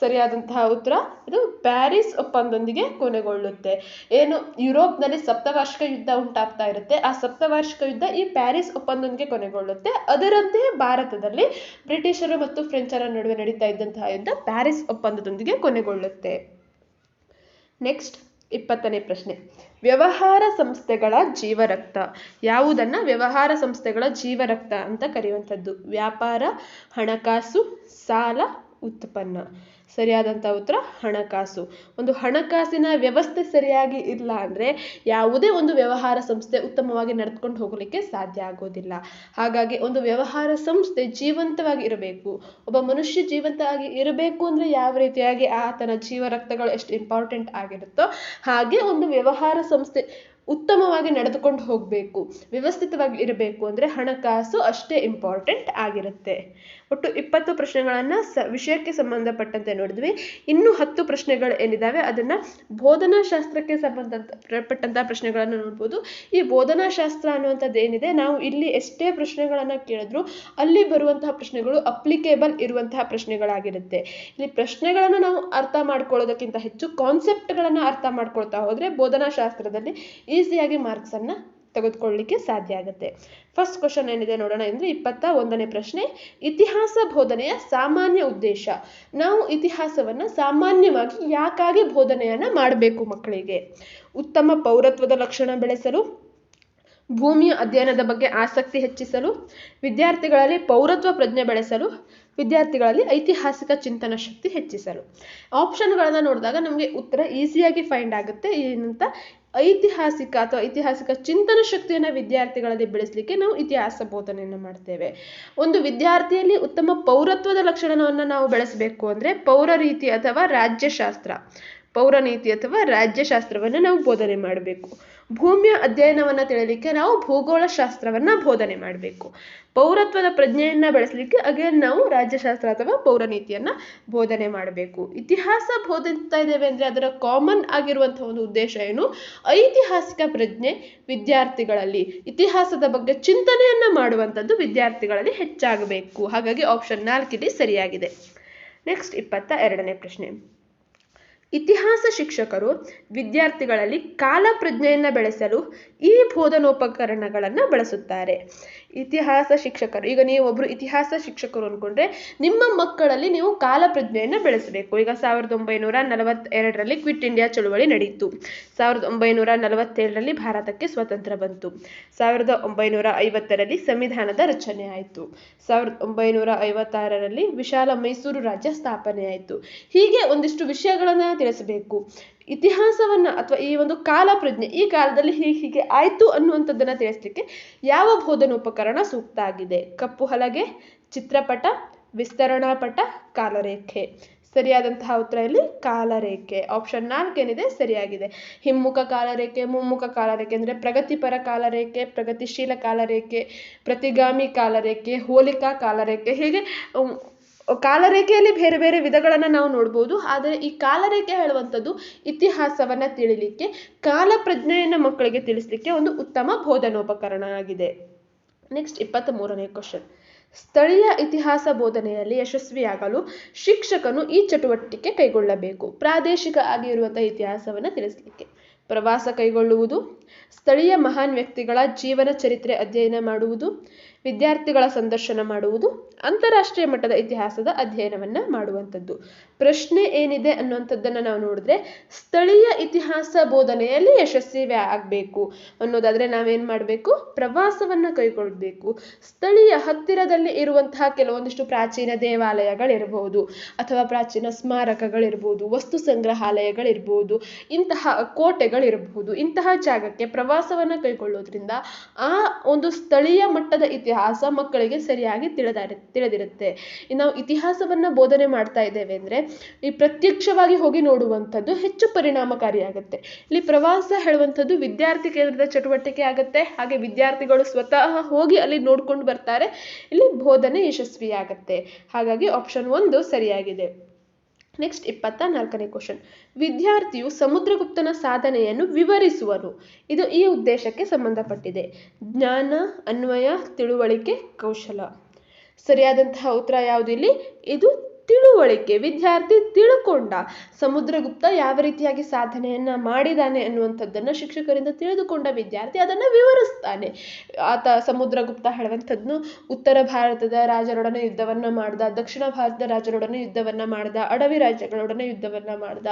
ಸರಿಯಾದಂತಹ ಉತ್ತರ ಇದು ಪ್ಯಾರಿಸ್ ಒಪ್ಪಂದದೊಂದಿಗೆ ಕೊನೆಗೊಳ್ಳುತ್ತೆ. ಏನು ಯುರೋಪ್ನಲ್ಲಿ ಸಪ್ತವಾರ್ಷಿಕ ಯುದ್ಧ ಉಂಟಾಗ್ತಾ ಇರುತ್ತೆ, ಆ ಸಪ್ತವಾರ್ಷಿಕ ಯುದ್ಧ ಈ ಪ್ಯಾರಿಸ್ ಒಪ್ಪಂದದೊಂದಿಗೆ ಕೊನೆಗೊಳ್ಳುತ್ತೆ. ಅದರಂತೆಯೇ ಭಾರತದಲ್ಲಿ ಬ್ರಿಟಿಷರು ಮತ್ತು ಫ್ರೆಂಚರ ನಡುವೆ ನಡೀತಾ ಇದ್ದಂತಹ ಯುದ್ಧ ಪ್ಯಾರಿಸ್ ಒಪ್ಪಂದದೊಂದಿಗೆ ಕೊನೆಗೊಳ್ಳುತ್ತೆ. ನೆಕ್ಸ್ಟ್ 20ನೇ ಪ್ರಶ್ನೆ. ವ್ಯವಹಾರ ಸಂಸ್ಥೆಗಳ ಜೀವರಕ್ತ. ಯಾವುದನ್ನ ವ್ಯವಹಾರ ಸಂಸ್ಥೆಗಳ ಜೀವರಕ್ತ ಅಂತ ಕರೆಯುವಂಥದ್ದು? ವ್ಯಾಪಾರ, ಹಣಕಾಸು, ಸಾಲ, ಉತ್ಪನ್ನ. ಸರಿಯಾದಂಥ ಉತ್ತರ ಹಣಕಾಸು. ಒಂದು ಹಣಕಾಸಿನ ವ್ಯವಸ್ಥೆ ಸರಿಯಾಗಿ ಇಲ್ಲ ಅಂದರೆ ಯಾವುದೇ ಒಂದು ವ್ಯವಹಾರ ಸಂಸ್ಥೆ ಉತ್ತಮವಾಗಿ ನಡೆದುಕೊಂಡು ಹೋಗಲಿಕ್ಕೆ ಸಾಧ್ಯ ಆಗೋದಿಲ್ಲ. ಹಾಗಾಗಿ ಒಂದು ವ್ಯವಹಾರ ಸಂಸ್ಥೆ ಜೀವಂತವಾಗಿ ಇರಬೇಕು. ಒಬ್ಬ ಮನುಷ್ಯ ಜೀವಂತವಾಗಿ ಇರಬೇಕು ಅಂದರೆ ಯಾವ ರೀತಿಯಾಗಿ ಆತನ ಜೀವ ರಕ್ತಗಳು ಎಷ್ಟು ಇಂಪಾರ್ಟೆಂಟ್ ಆಗಿರುತ್ತೋ ಹಾಗೆ ಒಂದು ವ್ಯವಹಾರ ಸಂಸ್ಥೆ ಉತ್ತಮವಾಗಿ ನಡೆದುಕೊಂಡು ಹೋಗಬೇಕು, ವ್ಯವಸ್ಥಿತವಾಗಿ ಇರಬೇಕು ಅಂದರೆ ಹಣಕಾಸು ಅಷ್ಟೇ ಇಂಪಾರ್ಟೆಂಟ್ ಆಗಿರುತ್ತೆ. ಒಟ್ಟು 20 ಪ್ರಶ್ನೆಗಳನ್ನು ವಿಷಯಕ್ಕೆ ಸಂಬಂಧಪಟ್ಟಂತೆ ನೋಡಿದ್ವಿ. ಇನ್ನೂ 10 ಪ್ರಶ್ನೆಗಳು ಏನಿದ್ದಾವೆ ಅದನ್ನು ಬೋಧನಾಶಾಸ್ತ್ರಕ್ಕೆ ಸಂಬಂಧಪಟ್ಟಂಥ ಪ್ರಶ್ನೆಗಳನ್ನು ನೋಡ್ಬೋದು. ಈ ಬೋಧನಾಶಾಸ್ತ್ರ ಅನ್ನುವಂಥದ್ದು ಏನಿದೆ, ನಾವು ಇಲ್ಲಿ ಎಷ್ಟೇ ಪ್ರಶ್ನೆಗಳನ್ನು ಕೇಳಿದ್ರು ಅಲ್ಲಿ ಬರುವಂತಹ ಪ್ರಶ್ನೆಗಳು ಅಪ್ಲಿಕೇಬಲ್ ಇರುವಂತಹ ಪ್ರಶ್ನೆಗಳಾಗಿರುತ್ತೆ. ಇಲ್ಲಿ ಪ್ರಶ್ನೆಗಳನ್ನು ನಾವು ಅರ್ಥ ಮಾಡ್ಕೊಳ್ಳೋದಕ್ಕಿಂತ ಹೆಚ್ಚು ಕಾನ್ಸೆಪ್ಟ್ಗಳನ್ನು ಅರ್ಥ ಮಾಡ್ಕೊಳ್ತಾ ಹೋದರೆ ಬೋಧನಾಶಾಸ್ತ್ರದಲ್ಲಿ ಈಸಿಯಾಗಿ ಮಾರ್ಕ್ಸನ್ನು ತೆಗೆದುಕೊಳ್ಳಲಿಕ್ಕೆ ಸಾಧ್ಯ ಆಗುತ್ತೆ. ಫಸ್ಟ್ ಕ್ವಶನ್ ಏನಿದೆ ನೋಡೋಣ ಅಂದರೆ 21ನೇ ಪ್ರಶ್ನೆ, ಇತಿಹಾಸ ಬೋಧನೆಯ ಸಾಮಾನ್ಯ ಉದ್ದೇಶ. ನಾವು ಇತಿಹಾಸವನ್ನು ಸಾಮಾನ್ಯವಾಗಿ ಯಾಕಾಗಿ ಬೋಧನೆಯನ್ನು ಮಾಡಬೇಕು ಮಕ್ಕಳಿಗೆ? ಉತ್ತಮ ಪೌರತ್ವದ ಲಕ್ಷಣ ಬೆಳೆಸಲು, ಭೂಮಿಯ ಅಧ್ಯಯನದ ಬಗ್ಗೆ ಆಸಕ್ತಿ ಹೆಚ್ಚಿಸಲು, ವಿದ್ಯಾರ್ಥಿಗಳಲ್ಲಿ ಪೌರತ್ವ ಪ್ರಜ್ಞೆ ಬೆಳೆಸಲು, ವಿದ್ಯಾರ್ಥಿಗಳಲ್ಲಿ ಐತಿಹಾಸಿಕ ಚಿಂತನ ಶಕ್ತಿ ಹೆಚ್ಚಿಸಲು. ಆಪ್ಷನ್ಗಳನ್ನು ನೋಡಿದಾಗ ನಮಗೆ ಉತ್ತರ ಈಸಿಯಾಗಿ ಫೈಂಡ್ ಆಗುತ್ತೆ. ಏನಂತ, ಐತಿಹಾಸಿಕ ಚಿಂತನ ಶಕ್ತಿಯನ್ನು ವಿದ್ಯಾರ್ಥಿಗಳಲ್ಲಿ ಬೆಳೆಸಲಿಕ್ಕೆ ನಾವು ಇತಿಹಾಸ ಬೋಧನೆಯನ್ನು ಮಾಡ್ತೇವೆ. ಒಂದು ವಿದ್ಯಾರ್ಥಿಯಲ್ಲಿ ಉತ್ತಮ ಪೌರತ್ವದ ಲಕ್ಷಣವನ್ನು ನಾವು ಬೆಳೆಸಬೇಕು ಅಂದರೆ ಪೌರನೀತಿ ಅಥವಾ ರಾಜ್ಯಶಾಸ್ತ್ರವನ್ನು ನಾವು ಬೋಧನೆ ಮಾಡಬೇಕು. ಭೂಮಿಯ ಅಧ್ಯಯನವನ್ನು ತಿಳಿಯಲಿಕ್ಕೆ ನಾವು ಭೂಗೋಳಶಾಸ್ತ್ರವನ್ನು ಬೋಧನೆ ಮಾಡಬೇಕು. ಪೌರತ್ವದ ಪ್ರಜ್ಞೆಯನ್ನು ಬೆಳೆಸಲಿಕ್ಕೆ ಅಗೇನ್ ನಾವು ರಾಜ್ಯಶಾಸ್ತ್ರ ಅಥವಾ ಪೌರನೀತಿಯನ್ನು ಬೋಧನೆ ಮಾಡಬೇಕು. ಇತಿಹಾಸ ಬೋಧಿಸ್ತಾ ಇದ್ದೇವೆ ಅಂದರೆ ಅದರ ಕಾಮನ್ ಆಗಿರುವಂಥ ಒಂದು ಉದ್ದೇಶ ಏನು? ಐತಿಹಾಸಿಕ ಪ್ರಜ್ಞೆ ವಿದ್ಯಾರ್ಥಿಗಳಲ್ಲಿ, ಇತಿಹಾಸದ ಬಗ್ಗೆ ಚಿಂತನೆಯನ್ನು ಮಾಡುವಂಥದ್ದು ವಿದ್ಯಾರ್ಥಿಗಳಲ್ಲಿ ಹೆಚ್ಚಾಗಬೇಕು. ಹಾಗಾಗಿ ಆಪ್ಷನ್ 4 ಇಲ್ಲಿ ಸರಿಯಾಗಿದೆ. ನೆಕ್ಸ್ಟ್ 22ನೇ ಪ್ರಶ್ನೆ, ಇತಿಹಾಸ ಶಿಕ್ಷಕರು ವಿದ್ಯಾರ್ಥಿಗಳಲ್ಲಿ ಕಾಲ ಪ್ರಜ್ಞೆಯನ್ನು ಬೆಳೆಸಲು ಈ ಬೋಧನೋಪಕರಣಗಳನ್ನು ಬಳಸುತ್ತಾರೆ. ಇತಿಹಾಸ ಶಿಕ್ಷಕರು, ಈಗ ನೀವು ಒಬ್ಬರು ಇತಿಹಾಸ ಶಿಕ್ಷಕರು ಅಂದ್ಕೊಂಡ್ರೆ ನಿಮ್ಮ ಮಕ್ಕಳಲ್ಲಿ ನೀವು ಕಾಲ ಪ್ರಜ್ಞೆಯನ್ನು ಬೆಳೆಸಬೇಕು. ಈಗ 1942ರಲ್ಲಿ ಕ್ವಿಟ್ ಇಂಡಿಯಾ ಚಳುವಳಿ ನಡೆಯಿತು. 1947ರಲ್ಲಿ ಭಾರತಕ್ಕೆ ಸ್ವಾತಂತ್ರ್ಯ ಬಂತು. 1950ರಲ್ಲಿ ಸಂವಿಧಾನದ ರಚನೆ ಆಯಿತು. 1956ರಲ್ಲಿ ವಿಶಾಲ ಮೈಸೂರು ರಾಜ್ಯ ಸ್ಥಾಪನೆ ಆಯಿತು. ಹೀಗೆ ಒಂದಿಷ್ಟು ವಿಷಯಗಳನ್ನು ತಿಳಿಸಬೇಕು. ಇತಿಹಾಸವನ್ನು ಅಥವಾ ಈ ಒಂದು ಕಾಲ ಪ್ರಜ್ಞೆ, ಈ ಕಾಲದಲ್ಲಿ ಹೀಗೆ ಆಯಿತು ಅನ್ನುವಂಥದ್ದನ್ನು ತಿಳಿಸ್ಲಿಕ್ಕೆ ಯಾವ ಬೋಧನೋಪಕರಣ ಸೂಕ್ತ ಆಗಿದೆ? ಕಪ್ಪು ಹಲಗೆ, ಚಿತ್ರಪಟ, ವಿಸ್ತರಣಾ ಪಟ, ಕಾಲರೇಖೆ. ಸರಿಯಾದಂತಹ ಉತ್ತರ ಇಲ್ಲಿ ಕಾಲರೇಖೆ. ಆಪ್ಷನ್ 4 ಏನಿದೆ ಸರಿಯಾಗಿದೆ. ಹಿಮ್ಮುಖ ಕಾಲರೇಖೆ, ಮುಮ್ಮುಖ ಕಾಲರೇಖೆ ಅಂದರೆ ಪ್ರಗತಿಪರ ಕಾಲರೇಖೆ, ಪ್ರಗತಿಶೀಲ ಕಾಲರೇಖೆ, ಪ್ರತಿಗಾಮಿ ಕಾಲರೇಖೆ, ಹೋಲಿಕಾ ಕಾಲರೇಖೆ. ಹೀಗೆ ಕಾಲರೇಖೆಯಲ್ಲಿ ಬೇರೆ ಬೇರೆ ವಿಧಗಳನ್ನು ನಾವು ನೋಡ್ಬೋದು. ಆದರೆ ಈ ಕಾಲರೇಖೆ ಹೇಳುವಂಥದ್ದು ಇತಿಹಾಸವನ್ನು ತಿಳಿಲಿಕ್ಕೆ, ಕಾಲ ಪ್ರಜ್ಞೆಯನ್ನು ಮಕ್ಕಳಿಗೆ ತಿಳಿಸ್ಲಿಕ್ಕೆ ಒಂದು ಉತ್ತಮ ಬೋಧನೋಪಕರಣ ಆಗಿದೆ. ನೆಕ್ಸ್ಟ್ 23ನೇ ಕ್ವಶನ್, ಸ್ಥಳೀಯ ಇತಿಹಾಸ ಬೋಧನೆಯಲ್ಲಿ ಯಶಸ್ವಿಯಾಗಲು ಶಿಕ್ಷಕನು ಈ ಚಟುವಟಿಕೆ ಕೈಗೊಳ್ಳಬೇಕು. ಪ್ರಾದೇಶಿಕ ಆಗಿರುವಂತಹ ಇತಿಹಾಸವನ್ನು ತಿಳಿಸಲಿಕ್ಕೆ ಪ್ರವಾಸ ಕೈಗೊಳ್ಳುವುದು, ಸ್ಥಳೀಯ ಮಹಾನ್ ವ್ಯಕ್ತಿಗಳ ಜೀವನ ಚರಿತ್ರೆ ಅಧ್ಯಯನ ಮಾಡುವುದು, ವಿದ್ಯಾರ್ಥಿಗಳ ಸಂದರ್ಶನ ಮಾಡುವುದು, ಅಂತಾರಾಷ್ಟ್ರೀಯ ಮಟ್ಟದ ಇತಿಹಾಸದ ಅಧ್ಯಯನವನ್ನು ಮಾಡುವಂಥದ್ದು. ಪ್ರಶ್ನೆ ಏನಿದೆ ಅನ್ನುವಂಥದ್ದನ್ನು ನಾವು ನೋಡಿದ್ರೆ ಸ್ಥಳೀಯ ಇತಿಹಾಸ ಬೋಧನೆಯಲ್ಲಿ ಯಶಸ್ವಿ ಆಗಬೇಕು ಅನ್ನೋದಾದರೆ ನಾವೇನು ಮಾಡಬೇಕು? ಪ್ರವಾಸವನ್ನು ಕೈಗೊಳ್ಳಬೇಕು. ಸ್ಥಳೀಯ ಹತ್ತಿರದಲ್ಲಿ ಇರುವಂತಹ ಕೆಲವೊಂದಿಷ್ಟು ಪ್ರಾಚೀನ ದೇವಾಲಯಗಳಿರ್ಬೋದು ಅಥವಾ ಪ್ರಾಚೀನ ಸ್ಮಾರಕಗಳಿರ್ಬೋದು, ವಸ್ತು ಸಂಗ್ರಹಾಲಯಗಳಿರ್ಬೋದು, ಇಂತಹ ಕೋಟೆಗಳಿರ್ಬೋದು, ಇಂತಹ ಜಾಗಕ್ಕೆ ಪ್ರವಾಸವನ್ನು ಕೈಗೊಳ್ಳೋದ್ರಿಂದ ಆ ಒಂದು ಸ್ಥಳೀಯ ಮಟ್ಟದ ಇತಿಹಾಸ ಮಕ್ಕಳಿಗೆ ಸರಿಯಾಗಿ ತಿಳಿದಿರುತ್ತೆ. ನಾವು ಇತಿಹಾಸವನ್ನ ಬೋಧನೆ ಮಾಡ್ತಾ ಇದ್ದೇವೆ ಅಂದ್ರೆ ಈ ಪ್ರತ್ಯಕ್ಷವಾಗಿ ಹೋಗಿ ನೋಡುವಂಥದ್ದು ಹೆಚ್ಚು ಪರಿಣಾಮಕಾರಿಯಾಗುತ್ತೆ. ಇಲ್ಲಿ ಪ್ರವಾಸ ಹೇಳುವಂಥದ್ದು ವಿದ್ಯಾರ್ಥಿ ಕೇಂದ್ರದ ಚಟುವಟಿಕೆ ಆಗುತ್ತೆ. ಹಾಗೆ ವಿದ್ಯಾರ್ಥಿಗಳು ಸ್ವತಃ ಹೋಗಿ ಅಲ್ಲಿ ನೋಡ್ಕೊಂಡು ಬರ್ತಾರೆ. ಇಲ್ಲಿ ಬೋಧನೆ ಯಶಸ್ವಿಯಾಗುತ್ತೆ. ಹಾಗಾಗಿ ಆಪ್ಷನ್ 1 ಸರಿಯಾಗಿದೆ. ನೆಕ್ಸ್ಟ್ 24ನೇ ಕ್ವಶನ್, ವಿದ್ಯಾರ್ಥಿಯು ಸಮುದ್ರಗುಪ್ತನ ಸಾಧನೆಯನ್ನು ವಿವರಿಸುವನು. ಇದು ಈ ಉದ್ದೇಶಕ್ಕೆ ಸಂಬಂಧಪಟ್ಟಿದೆ. ಜ್ಞಾನ, ಅನ್ವಯ, ತಿಳುವಳಿಕೆ, ಕೌಶಲ. ಸರಿಯಾದಂತಹ ಉತ್ತರ ಯಾವುದು ಇಲ್ಲಿ? ಇದು ತಿಳುವಳಿಕೆ. ವಿದ್ಯಾರ್ಥಿ ತಿಳ್ಕೊಂಡ ಸಮುದ್ರಗುಪ್ತ ಯಾವ ರೀತಿಯಾಗಿ ಸಾಧನೆಯನ್ನ ಮಾಡಿದಾನೆ ಅನ್ನುವಂಥದ್ದನ್ನು ಶಿಕ್ಷಕರಿಂದ ತಿಳಿದುಕೊಂಡ ವಿದ್ಯಾರ್ಥಿ ಅದನ್ನು ವಿವರಿಸ್ತಾನೆ. ಆತ ಸಮುದ್ರಗುಪ್ತ ಹೇಳುವಂಥದ್ನು ಉತ್ತರ ಭಾರತದ ರಾಜರೊಡನೆ ಯುದ್ಧವನ್ನ ಮಾಡ್ದ, ದಕ್ಷಿಣ ಭಾರತದ ರಾಜರೊಡನೆ ಯುದ್ಧವನ್ನ ಮಾಡ್ದ, ಅಡವಿ ರಾಜ್ಯಗಳೊಡನೆ ಯುದ್ಧವನ್ನ ಮಾಡ್ದ,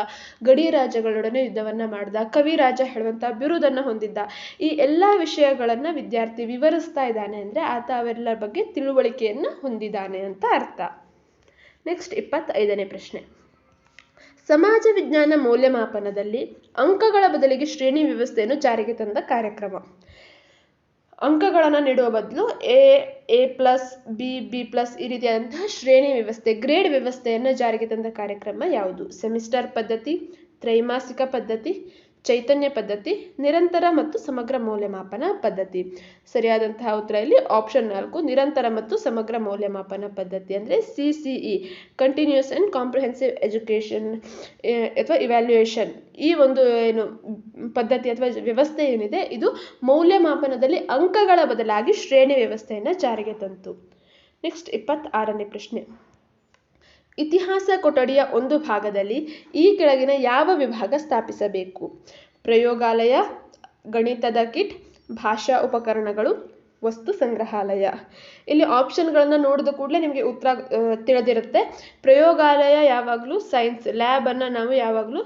ಗಡಿ ರಾಜ್ಯಗಳೊಡನೆ ಯುದ್ಧವನ್ನ ಮಾಡ್ದ, ಕವಿ ರಾಜ ಹೇಳುವಂತಹ ಬಿರುದನ್ನ ಹೊಂದಿದ್ದ. ಈ ಎಲ್ಲಾ ವಿಷಯಗಳನ್ನ ವಿದ್ಯಾರ್ಥಿ ವಿವರಿಸ್ತಾ ಇದ್ದಾನೆ ಅಂದ್ರೆ ಆತ ಅವೆಲ್ಲರ ಬಗ್ಗೆ ತಿಳುವಳಿಕೆಯನ್ನ ಹೊಂದಿದ್ದಾನೆ ಅಂತ ಅರ್ಥ. ನೆಕ್ಸ್ಟ್ 25ನೇ ಪ್ರಶ್ನೆ. ಸಮಾಜ ವಿಜ್ಞಾನ ಮೌಲ್ಯಮಾಪನದಲ್ಲಿ ಅಂಕಗಳ ಬದಲಿಗೆ ಶ್ರೇಣಿ ವ್ಯವಸ್ಥೆಯನ್ನು ಜಾರಿಗೆ ತಂದ ಕಾರ್ಯಕ್ರಮ. ಅಂಕಗಳನ್ನು ನೀಡುವ ಬದಲು A+, B+, ಈ ರೀತಿಯಾದಂತಹ ಶ್ರೇಣಿ ವ್ಯವಸ್ಥೆ, ಗ್ರೇಡ್ ವ್ಯವಸ್ಥೆಯನ್ನು ಜಾರಿಗೆ ತಂದ ಕಾರ್ಯಕ್ರಮ ಯಾವುದು? ಸೆಮಿಸ್ಟರ್ ಪದ್ಧತಿ, ತ್ರೈಮಾಸಿಕ ಪದ್ಧತಿ, ಚೈತನ್ಯ ಪದ್ಧತಿ, ನಿರಂತರ ಮತ್ತು ಸಮಗ್ರ ಮೌಲ್ಯಮಾಪನ ಪದ್ಧತಿ. ಸರಿಯಾದಂತಹ ಉತ್ತರ ಇಲ್ಲಿ ಆಪ್ಷನ್ 4, ನಿರಂತರ ಮತ್ತು ಸಮಗ್ರ ಮೌಲ್ಯಮಾಪನ ಪದ್ಧತಿ ಅಂದರೆ CCE, continuous and comprehensive education ಅಥವಾ ಇವ್ಯಾಲ್ಯೂಯೇಷನ್. ಈ ಒಂದು ಏನು ಪದ್ಧತಿ ಅಥವಾ ವ್ಯವಸ್ಥೆ ಏನಿದೆ ಇದು ಮೌಲ್ಯಮಾಪನದಲ್ಲಿ ಅಂಕಗಳ ಬದಲಾಗಿ ಶ್ರೇಣಿ ವ್ಯವಸ್ಥೆಯನ್ನು ಜಾರಿಗೆ ತಂತು. ನೆಕ್ಸ್ಟ್ 26ನೇ ಪ್ರಶ್ನೆ. ಇತಿಹಾಸ ಕೊಠಡಿಯ ಒಂದು ಭಾಗದಲ್ಲಿ ಈ ಕೆಳಗಿನ ಯಾವ ವಿಭಾಗ ಸ್ಥಾಪಿಸಬೇಕು? ಪ್ರಯೋಗಾಲಯ, ಗಣಿತದ ಕಿಟ್, ಭಾಷಾ ಉಪಕರಣಗಳು, ವಸ್ತು ಸಂಗ್ರಹಾಲಯ. ಇಲ್ಲಿ ಆಪ್ಷನ್ಗಳನ್ನು ನೋಡಿದ ಕೂಡಲೇ ನಿಮಗೆ ಉತ್ತರ ತಿಳಿದಿರುತ್ತೆ. ಪ್ರಯೋಗಾಲಯ ಯಾವಾಗಲೂ ಸೈನ್ಸ್ ಲ್ಯಾಬನ್ನು ನಾವು ಯಾವಾಗಲೂ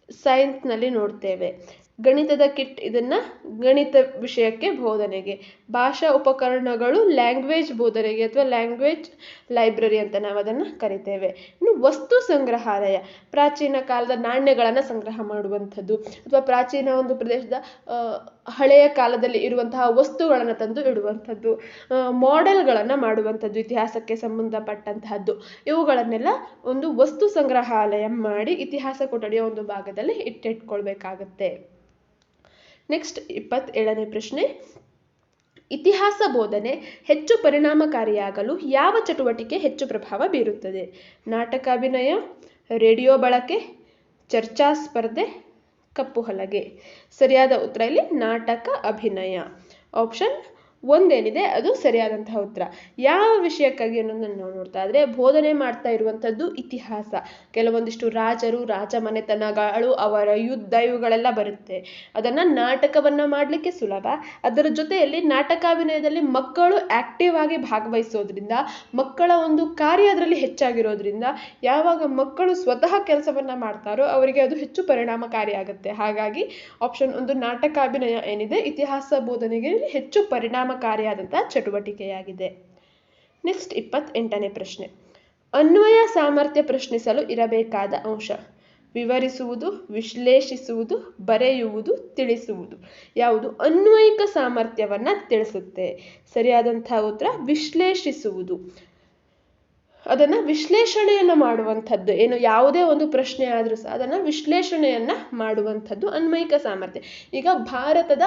ಸೈನ್ಸ್ನಲ್ಲಿ ನೋಡ್ತೇವೆ. ಗಣಿತದ ಕಿಟ್ ಇದನ್ನು ಗಣಿತ ವಿಷಯಕ್ಕೆ ಬೋಧನೆಗೆ. ಭಾಷಾ ಉಪಕರಣಗಳು ಲ್ಯಾಂಗ್ವೇಜ್ ಬೋಧನೆಗೆ ಅಥವಾ ಲ್ಯಾಂಗ್ವೇಜ್ ಲೈಬ್ರರಿ ಅಂತ ನಾವು ಅದನ್ನು ಕರಿತೇವೆ. ಇನ್ನು ವಸ್ತು ಸಂಗ್ರಹಾಲಯ ಪ್ರಾಚೀನ ಕಾಲದ ನಾಣ್ಯಗಳನ್ನು ಸಂಗ್ರಹ ಮಾಡುವಂಥದ್ದು ಅಥವಾ ಪ್ರಾಚೀನ ಒಂದು ಪ್ರದೇಶದ ಹಳೆಯ ಕಾಲದಲ್ಲಿ ಇರುವಂತಹ ವಸ್ತುಗಳನ್ನು ತಂದು ಇಡುವಂಥದ್ದು, ಮಾಡೆಲ್ಗಳನ್ನು ಮಾಡುವಂಥದ್ದು, ಇತಿಹಾಸಕ್ಕೆ ಸಂಬಂಧಪಟ್ಟಂತಹದ್ದು, ಇವುಗಳನ್ನೆಲ್ಲ ಒಂದು ವಸ್ತು ಸಂಗ್ರಹಾಲಯ ಮಾಡಿ ಇತಿಹಾಸ ಕೊಠಡಿಯ ಒಂದು ಭಾಗದಲ್ಲಿ ಇಟ್ಟಿಟ್ಕೊಳ್ಬೇಕಾಗತ್ತೆ. ನೆಕ್ಸ್ಟ್ 27ನೇ ಪ್ರಶ್ನೆ. ಇತಿಹಾಸ ಬೋಧನೆ ಹೆಚ್ಚು ಪರಿಣಾಮಕಾರಿಯಾಗಲು ಯಾವ ಚಟುವಟಿಕೆ ಹೆಚ್ಚು ಪ್ರಭಾವ ಬೀರುತ್ತದೆ? ನಾಟಕ ಅಭಿನಯ, ರೇಡಿಯೋ ಬಳಕೆ, ಚರ್ಚಾ ಸ್ಪರ್ಧೆ, ಕಪ್ಪು ಹಲಗೆ. ಸರಿಯಾದ ಉತ್ತರ ಇಲ್ಲಿ ನಾಟಕ ಅಭಿನಯ. ಆಪ್ಷನ್ 1 ಏನಿದೆ ಅದು ಸರಿಯಾದಂತಹ ಉತ್ತರ. ಯಾವ ವಿಷಯಕ್ಕಾಗಿ ಅನ್ನೋದನ್ನು ನಾವು ನೋಡ್ತಾ ಇದ್ರೆ ಬೋಧನೆ ಮಾಡ್ತಾ ಇರುವಂಥದ್ದು ಇತಿಹಾಸ. ಕೆಲವೊಂದಿಷ್ಟು ರಾಜರು, ರಾಜ ಮನೆತನಗಳು, ಅವರ ಯುದ್ಧ ಇವುಗಳೆಲ್ಲ ಬರುತ್ತೆ. ಅದನ್ನು ನಾಟಕವನ್ನು ಮಾಡಲಿಕ್ಕೆ ಸುಲಭ. ಅದರ ಜೊತೆಯಲ್ಲಿ ನಾಟಕಾಭಿನಯದಲ್ಲಿ ಮಕ್ಕಳು ಆಕ್ಟಿವ್ ಆಗಿ ಭಾಗವಹಿಸೋದ್ರಿಂದ, ಮಕ್ಕಳ ಒಂದು ಕಾರ್ಯ ಅದರಲ್ಲಿ ಹೆಚ್ಚಾಗಿರೋದ್ರಿಂದ ಯಾವಾಗ ಮಕ್ಕಳು ಸ್ವತಃ ಕೆಲಸವನ್ನು ಮಾಡ್ತಾರೋ ಅವರಿಗೆ ಅದು ಹೆಚ್ಚು ಪರಿಣಾಮಕಾರಿಯಾಗುತ್ತೆ. ಹಾಗಾಗಿ ಆಪ್ಷನ್ 1 ನಾಟಕಾಭಿನಯ ಏನಿದೆ ಇತಿಹಾಸ ಬೋಧನೆಗೆ ಹೆಚ್ಚು ಪರಿಣಾಮಕಾರಿಯಾದಂತಹ ಚಟುವಟಿಕೆಯಾಗಿದೆ. ನೆಕ್ಸ್ಟ್ 28ನೇ ಪ್ರಶ್ನೆ. ಅನ್ವಯ ಸಾಮರ್ಥ್ಯ ಪ್ರಶ್ನಿಸಲು ಇರಬೇಕಾದ ಅಂಶ: ವಿವರಿಸುವುದು, ವಿಶ್ಲೇಷಿಸುವುದು, ಬರೆಯುವುದು, ತಿಳಿಸುವುದು. ಯಾವುದು ಅನ್ವಯಿಕ ಸಾಮರ್ಥ್ಯವನ್ನು ತಿಳಿಸುತ್ತೆ? ಸರಿಯಾದಂತಹ ಉತ್ತರ ವಿಶ್ಲೇಷಿಸುವುದು. ಅದನ್ನು ವಿಶ್ಲೇಷಣೆಯನ್ನು ಮಾಡುವಂಥದ್ದು, ಏನು ಯಾವುದೇ ಒಂದು ಪ್ರಶ್ನೆ ಆದರೂ ಸಹ ಅದನ್ನು ವಿಶ್ಲೇಷಣೆಯನ್ನು ಮಾಡುವಂಥದ್ದು ಅನ್ವಯಿಕ ಸಾಮರ್ಥ್ಯ. ಈಗ ಭಾರತದ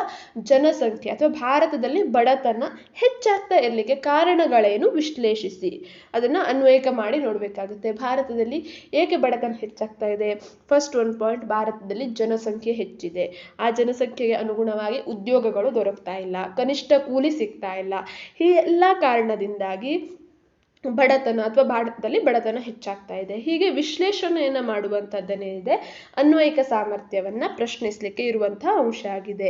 ಜನಸಂಖ್ಯೆ ಅಥವಾ ಭಾರತದಲ್ಲಿ ಬಡತನ ಹೆಚ್ಚಾಗ್ತಾ ಇರಲಿಕ್ಕೆ ಕಾರಣಗಳೇನು ವಿಶ್ಲೇಷಿಸಿ. ಅದನ್ನು ಅನ್ವಯಿಕ ಮಾಡಿ ನೋಡಬೇಕಾಗುತ್ತೆ. ಭಾರತದಲ್ಲಿ ಏಕೆ ಬಡತನ ಹೆಚ್ಚಾಗ್ತಾ ಇದೆ? ಫಸ್ಟ್ ಒಂದು ಪಾಯಿಂಟ್, ಭಾರತದಲ್ಲಿ ಜನಸಂಖ್ಯೆ ಹೆಚ್ಚಿದೆ. ಆ ಜನಸಂಖ್ಯೆಗೆ ಅನುಗುಣವಾಗಿ ಉದ್ಯೋಗಗಳು ದೊರಕ್ತಾ ಇಲ್ಲ, ಕನಿಷ್ಠ ಕೂಲಿ ಸಿಗ್ತಾ ಇಲ್ಲ. ಈ ಎಲ್ಲ ಕಾರಣದಿಂದಾಗಿ ಬಡತನ ಅಥವಾ ಭಾರತದಲ್ಲಿ ಬಡತನ ಹೆಚ್ಚಾಗ್ತಾ ಇದೆ. ಹೀಗೆ ವಿಶ್ಲೇಷಣೆಯನ್ನು ಮಾಡುವಂಥದ್ದೇನಿದೆ ಅನ್ವಯಿಕ ಸಾಮರ್ಥ್ಯವನ್ನು ಪ್ರಶ್ನಿಸಲಿಕ್ಕೆ ಇರುವಂತಹ ಅಂಶ ಆಗಿದೆ.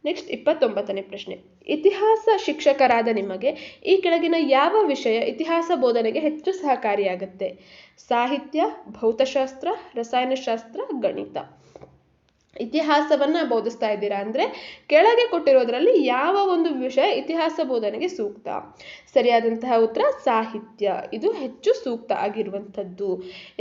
ನೆಕ್ಸ್ಟ್ 29ನೇ ಪ್ರಶ್ನೆ. ಇತಿಹಾಸ ಶಿಕ್ಷಕರಾದ ನಿಮಗೆ ಈ ಕೆಳಗಿನ ಯಾವ ವಿಷಯ ಇತಿಹಾಸ ಬೋಧನೆಗೆ ಹೆಚ್ಚು ಸಹಕಾರಿಯಾಗುತ್ತೆ? ಸಾಹಿತ್ಯ, ಭೌತಶಾಸ್ತ್ರ, ರಸಾಯನಶಾಸ್ತ್ರ, ಗಣಿತ. ಇತಿಹಾಸವನ್ನು ಬೋಧಿಸ್ತಾ ಇದ್ದೀರಾ ಅಂದರೆ ಕೆಳಗೆ ಕೊಟ್ಟಿರೋದ್ರಲ್ಲಿ ಯಾವ ಒಂದು ವಿಷಯ ಇತಿಹಾಸ ಬೋಧನೆಗೆ ಸೂಕ್ತ? ಸರಿಯಾದಂತಹ ಉತ್ತರ ಸಾಹಿತ್ಯ. ಇದು ಹೆಚ್ಚು ಸೂಕ್ತ ಆಗಿರುವಂಥದ್ದು.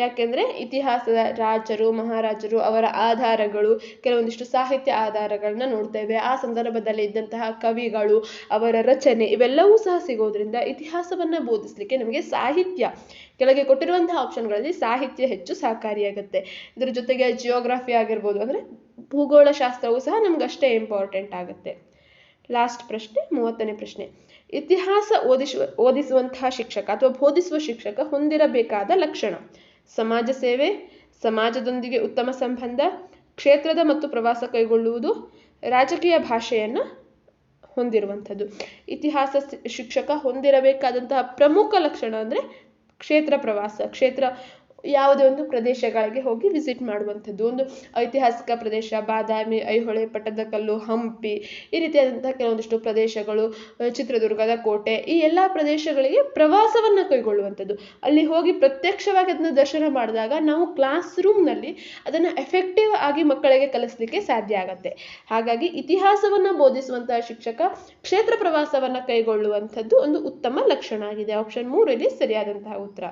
ಯಾಕೆಂದರೆ ಇತಿಹಾಸದ ರಾಜರು, ಮಹಾರಾಜರು, ಅವರ ಆಧಾರಗಳು, ಕೆಲವೊಂದಿಷ್ಟು ಸಾಹಿತ್ಯ ಆಧಾರಗಳನ್ನ ನೋಡ್ತೇವೆ. ಆ ಸಂದರ್ಭದಲ್ಲಿ ಇದ್ದಂತಹ ಕವಿಗಳು, ಅವರ ರಚನೆ ಇವೆಲ್ಲವೂ ಸಹ ಸಿಗೋದ್ರಿಂದ ಇತಿಹಾಸವನ್ನು ಬೋಧಿಸಲಿಕ್ಕೆ ನಮಗೆ ಸಾಹಿತ್ಯ, ಕೆಳಗೆ ಕೊಟ್ಟಿರುವಂತಹ ಆಪ್ಷನ್ಗಳಲ್ಲಿ ಸಾಹಿತ್ಯ ಹೆಚ್ಚು ಸಹಕಾರಿಯಾಗುತ್ತೆ. ಇದರ ಜೊತೆಗೆ ಜಿಯೋಗ್ರಫಿ ಆಗಿರ್ಬೋದು, ಅಂದರೆ ಭೂಗೋಳ ಶಾಸ್ತ್ರವೂ ಸಹ ನಮ್ಗೆ ಅಷ್ಟೇ ಇಂಪಾರ್ಟೆಂಟ್ ಆಗುತ್ತೆ. ಲಾಸ್ಟ್ ಪ್ರಶ್ನೆ 30ನೇ ಪ್ರಶ್ನೆ. ಇತಿಹಾಸ ಓದಿಸುವಂತಹ ಶಿಕ್ಷಕ ಅಥವಾ ಬೋಧಿಸುವ ಶಿಕ್ಷಕ ಹೊಂದಿರಬೇಕಾದ ಲಕ್ಷಣ: ಸಮಾಜ ಸೇವೆ, ಸಮಾಜದೊಂದಿಗೆ ಉತ್ತಮ ಸಂಬಂಧ, ಕ್ಷೇತ್ರದ ಮತ್ತು ಪ್ರವಾಸ ಕೈಗೊಳ್ಳುವುದು, ರಾಜಕೀಯ ಭಾಷೆಯನ್ನು ಹೊಂದಿರುವಂಥದ್ದು. ಇತಿಹಾಸ ಶಿಕ್ಷಕ ಹೊಂದಿರಬೇಕಾದಂತಹ ಪ್ರಮುಖ ಲಕ್ಷಣ ಅಂದರೆ ಕ್ಷೇತ್ರ ಪ್ರವಾಸ, ಯಾವುದೇ ಒಂದು ಪ್ರದೇಶಗಳಿಗೆ ಹೋಗಿ ವಿಸಿಟ್ ಮಾಡುವಂಥದ್ದು. ಒಂದು ಐತಿಹಾಸಿಕ ಪ್ರದೇಶ ಬಾದಾಮಿ, ಐಹೊಳೆ, ಪಟ್ಟದಕಲ್ಲು, ಹಂಪಿ ಈ ರೀತಿಯಾದಂತಹ ಕೆಲವೊಂದಿಷ್ಟು ಪ್ರದೇಶಗಳು, ಚಿತ್ರದುರ್ಗದ ಕೋಟೆ, ಈ ಎಲ್ಲ ಪ್ರದೇಶಗಳಿಗೆ ಪ್ರವಾಸವನ್ನು ಕೈಗೊಳ್ಳುವಂಥದ್ದು. ಅಲ್ಲಿ ಹೋಗಿ ಪ್ರತ್ಯಕ್ಷವಾಗಿ ಅದನ್ನ ದರ್ಶನ ಮಾಡಿದಾಗ ನಾವು ಕ್ಲಾಸ್ ರೂಮ್ನಲ್ಲಿ ಅದನ್ನು ಎಫೆಕ್ಟಿವ್ ಆಗಿ ಮಕ್ಕಳಿಗೆ ಕಲಿಸ್ಲಿಕ್ಕೆ ಸಾಧ್ಯ ಆಗತ್ತೆ. ಹಾಗಾಗಿ ಇತಿಹಾಸವನ್ನು ಬೋಧಿಸುವಂತಹ ಶಿಕ್ಷಕ ಕ್ಷೇತ್ರ ಪ್ರವಾಸವನ್ನು ಕೈಗೊಳ್ಳುವಂಥದ್ದು ಒಂದು ಉತ್ತಮ ಲಕ್ಷಣ ಆಗಿದೆ. ಆಪ್ಷನ್ 3 ಇಲ್ಲಿ ಸರಿಯಾದಂತಹ ಉತ್ತರ.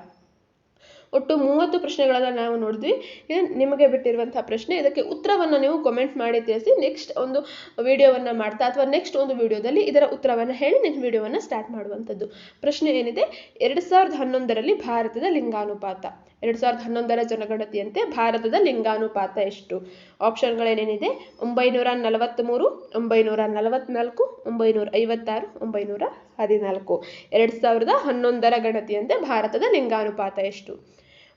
ಒಟ್ಟು 30 ಪ್ರಶ್ನೆಗಳನ್ನು ನಾವು ನೋಡಿದ್ವಿ. ಇದು ನಿಮಗೆ ಬಿಟ್ಟಿರುವಂತಹ ಪ್ರಶ್ನೆ. ಇದಕ್ಕೆ ಉತ್ತರವನ್ನು ನೀವು ಕಮೆಂಟ್ ಮಾಡಿ ತಿಳಿಸಿ. ನೆಕ್ಸ್ಟ್ ಒಂದು ವಿಡಿಯೋವನ್ನು ಮಾಡ್ತಾ ಅಥವಾ ನೆಕ್ಸ್ಟ್ ಒಂದು ವಿಡಿಯೋದಲ್ಲಿ ಇದರ ಉತ್ತರವನ್ನು ಹೇಳಿ ನೆಕ್ಸ್ಟ್ ವಿಡಿಯೋವನ್ನು ಸ್ಟಾರ್ಟ್ ಮಾಡುವಂಥದ್ದು. ಪ್ರಶ್ನೆ ಏನಿದೆ, 2011ರಲ್ಲಿ ಭಾರತದ ಲಿಂಗಾನುಪಾತ, 2011ರ ಜನಗಣತಿಯಂತೆ ಭಾರತದ ಲಿಂಗಾನುಪಾತ ಎಷ್ಟು? ಆಪ್ಷನ್ಗಳೇನೇನಿದೆ, 943, 944, 956, 914. 2011ರ ಗಣತಿಯಂತೆ ಭಾರತದ ಲಿಂಗಾನುಪಾತ ಎಷ್ಟು?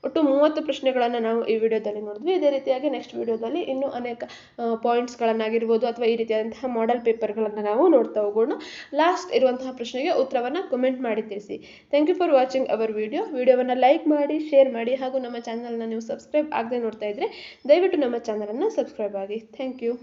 ಒಟ್ಟು 30 ಪ್ರಶ್ನೆಗಳನ್ನು ನಾವು ಈ ವಿಡಿಯೋದಲ್ಲಿ ನೋಡಿದ್ವಿ. ಇದೇ ರೀತಿಯಾಗಿ ನೆಕ್ಸ್ಟ್ ವಿಡಿಯೋದಲ್ಲಿ ಇನ್ನೂ ಅನೇಕ ಪಾಯಿಂಟ್ಸ್ಗಳನ್ನಾಗಿರ್ಬೋದು ಅಥವಾ ಈ ರೀತಿಯಾದಂತಹ ಮಾಡೆಲ್ ಪೇಪರ್ಗಳನ್ನು ನಾವು ನೋಡ್ತಾ ಹೋಗೋಣ. ಲಾಸ್ಟ್ ಇರುವಂತಹ ಪ್ರಶ್ನೆಗೆ ಉತ್ತರವನ್ನು ಕಮೆಂಟ್ ಮಾಡಿ ತಿಳಿಸಿ. Thank you for watching our ವಿಡಿಯೋವನ್ನು ಲೈಕ್ ಮಾಡಿ, ಶೇರ್ ಮಾಡಿ, ಹಾಗೂ ನಮ್ಮ ಚಾನಲ್ನ ನೀವು ಸಬ್ಸ್ಕ್ರೈಬ್ ಆಗದೆ ನೋಡ್ತಾ ಇದ್ರೆ ದಯವಿಟ್ಟು ನಮ್ಮ ಚಾನಲನ್ನು ಸಬ್ಸ್ಕ್ರೈಬ್ ಆಗಿ. Thank you.